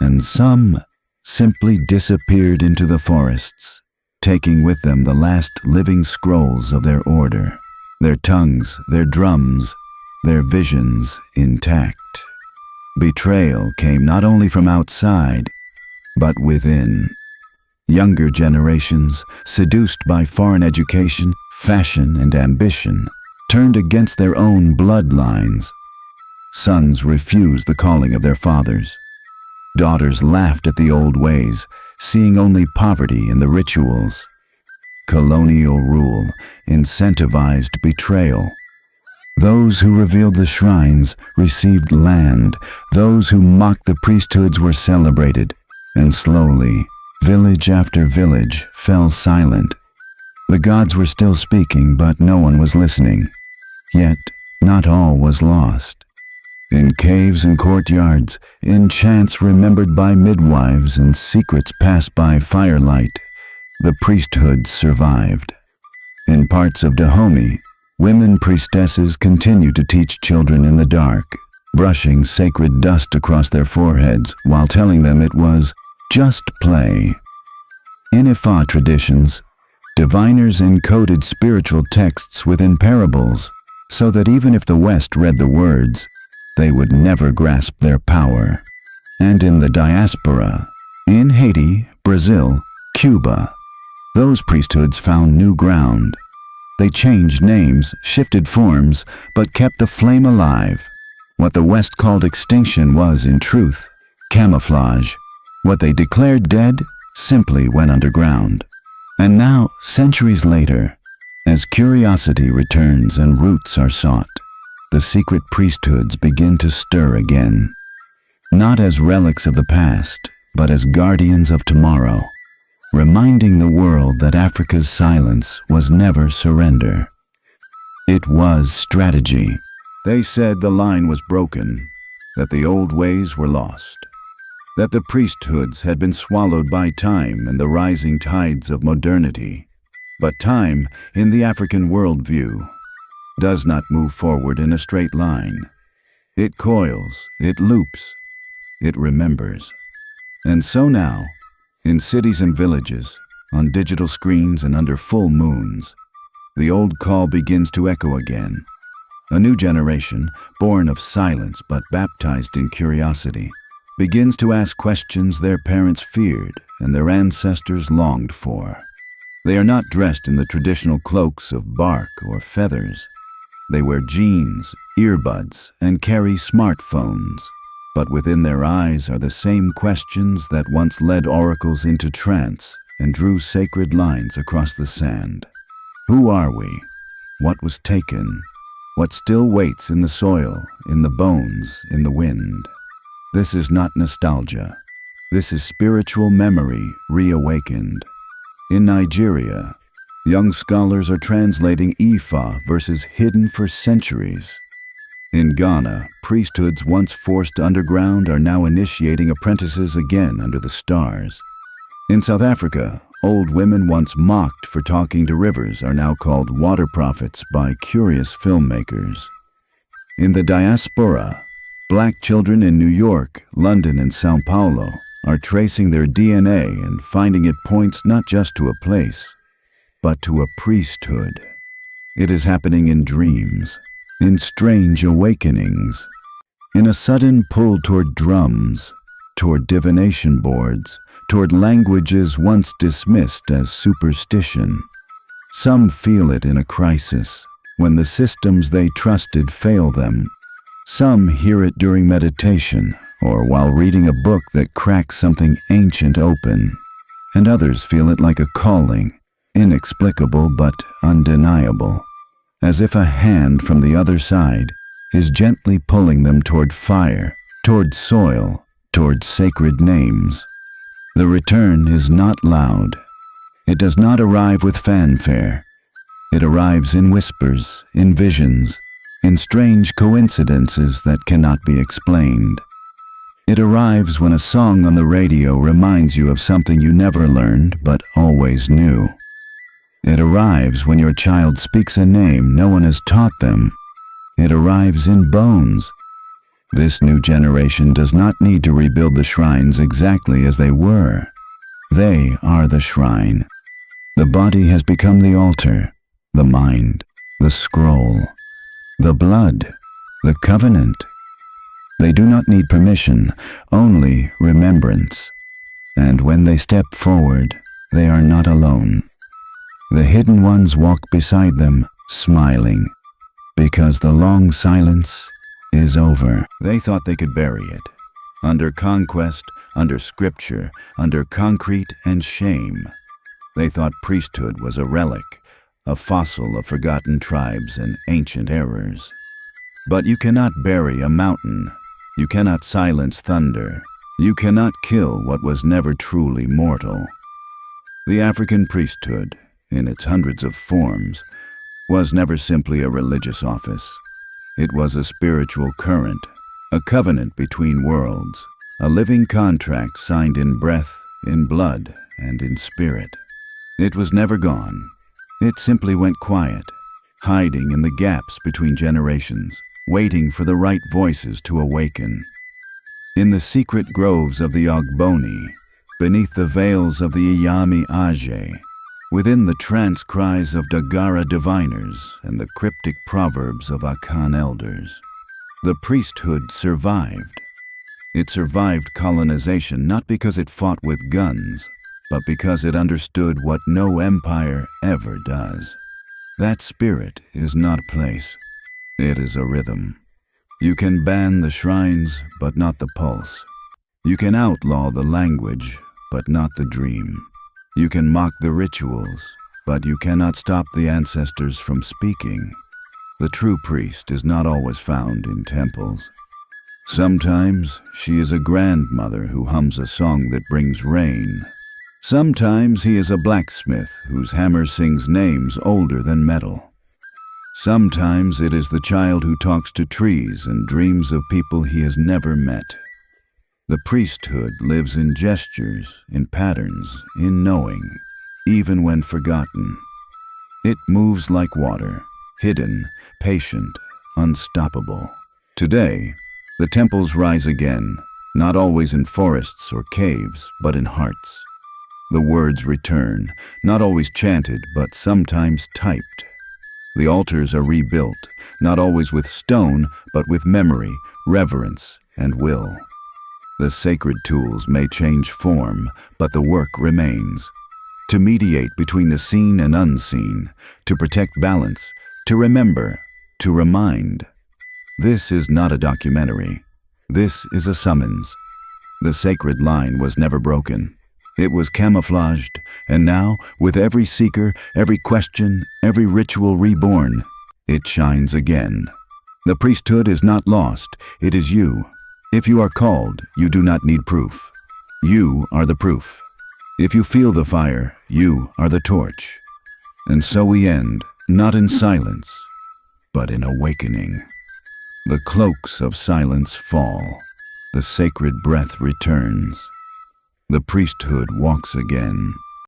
S1: And some simply disappeared into the forests, taking with them the last living scrolls of their order, their tongues, their drums, their visions intact. Betrayal came not only from outside, but within. Younger generations, seduced by foreign education, fashion, and ambition, turned against their own bloodlines. Sons refused the calling of their fathers. Daughters laughed at the old ways, seeing only poverty in the rituals. Colonial rule incentivized betrayal. Those who revealed the shrines received land. Those who mocked the priesthoods were celebrated. And slowly, village after village fell silent. The gods were still speaking, but no one was listening. Yet, not all was lost. In caves and courtyards, in chants remembered by midwives and secrets passed by firelight, the priesthoods survived. In parts of Dahomey, women priestesses continued to teach children in the dark, brushing sacred dust across their foreheads while telling them it was just play. In Ifa traditions, diviners encoded spiritual texts within parables, so that even if the West read the words, they would never grasp their power. And in the diaspora, in Haiti, Brazil, Cuba, those priesthoods found new ground. They changed names, shifted forms, but kept the flame alive. What the West called extinction was, in truth, camouflage. What they declared dead simply went underground. And now, centuries later, as curiosity returns and roots are sought, the secret priesthoods begin to stir again. Not as relics of the past, but as guardians of tomorrow, reminding the world that Africa's silence was never surrender. It was strategy. They said the line was broken, that the old ways were lost, that the priesthoods had been swallowed by time and the rising tides of modernity. But time, in the African worldview, does not move forward in a straight line. It coils, it loops, it remembers. And so now, in cities and villages, on digital screens and under full moons, the old call begins to echo again. A new generation, born of silence but baptized in curiosity, begins to ask questions their parents feared and their ancestors longed for. They are not dressed in the traditional cloaks of bark or feathers. They wear jeans, earbuds, and carry smartphones. But within their eyes are the same questions that once led oracles into trance and drew sacred lines across the sand. Who are we? What was taken? What still waits in the soil, in the bones, in the wind? This is not nostalgia. This is spiritual memory reawakened. In Nigeria, young scholars are translating Ifa verses hidden for centuries. In Ghana, priesthoods once forced underground are now initiating apprentices again under the stars. In South Africa, old women once mocked for talking to rivers are now called water prophets by curious filmmakers. In the diaspora, black children in New York, London, and São Paulo are tracing their DNA and finding it points not just to a place, but to a priesthood. It is happening in dreams, in strange awakenings, in a sudden pull toward drums, toward divination boards, toward languages once dismissed as superstition. Some feel it in a crisis, when the systems they trusted fail them. Some hear it during meditation, or while reading a book that cracks something ancient open. And others feel it like a calling, inexplicable but undeniable, as if a hand from the other side is gently pulling them toward fire, toward soil, toward sacred names. The return is not loud. It does not arrive with fanfare. It arrives in whispers, in visions, in strange coincidences that cannot be explained. It arrives when a song on the radio reminds you of something you never learned but always knew. It arrives when your child speaks a name no one has taught them. It arrives in bones. This new generation does not need to rebuild the shrines exactly as they were. They are the shrine. The body has become the altar, the mind, the scroll, the blood, the covenant. They do not need permission, only remembrance. And when they step forward, they are not alone. The hidden ones walk beside them, smiling, because the long silence is over. They thought they could bury it, under conquest, under scripture, under concrete and shame. They thought priesthood was a relic, a fossil of forgotten tribes and ancient errors. But you cannot bury a mountain. You cannot silence thunder. You cannot kill what was never truly mortal. The African priesthood, in its hundreds of forms, was never simply a religious office. It was a spiritual current, a covenant between worlds, a living contract signed in breath, in blood, and in spirit. It was never gone. It simply went quiet, hiding in the gaps between generations, waiting for the right voices to awaken. In the secret groves of the Ogboni, beneath the veils of the Iyami Aje, within the trance cries of Dagara diviners and the cryptic proverbs of Akan elders, the priesthood survived. It survived colonization not because it fought with guns, but because it understood what no empire ever does. That spirit is not a place. It is a rhythm. You can ban the shrines, but not the pulse. You can outlaw the language, but not the dream. You can mock the rituals, but you cannot stop the ancestors from speaking. The true priest is not always found in temples. Sometimes she is a grandmother who hums a song that brings rain. Sometimes he is a blacksmith whose hammer sings names older than metal. Sometimes it is the child who talks to trees and dreams of people he has never met. The priesthood lives in gestures, in patterns, in knowing, even when forgotten. It moves like water, hidden, patient, unstoppable. Today, the temples rise again, not always in forests or caves, but in hearts. The words return, not always chanted, but sometimes typed. The altars are rebuilt, not always with stone, but with memory, reverence, and will. The sacred tools may change form, but the work remains. To mediate between the seen and unseen, to protect balance, to remember, to remind. This is not a documentary. This is a summons. The sacred line was never broken. It was camouflaged, and now, with every seeker, every question, every ritual reborn, it shines again. The priesthood is not lost, it is you. If you are called, you do not need proof. You are the proof. If you feel the fire, you are the torch. And so we end, not in silence, but in awakening. The cloaks of silence fall. The sacred breath returns. The priesthood walks again.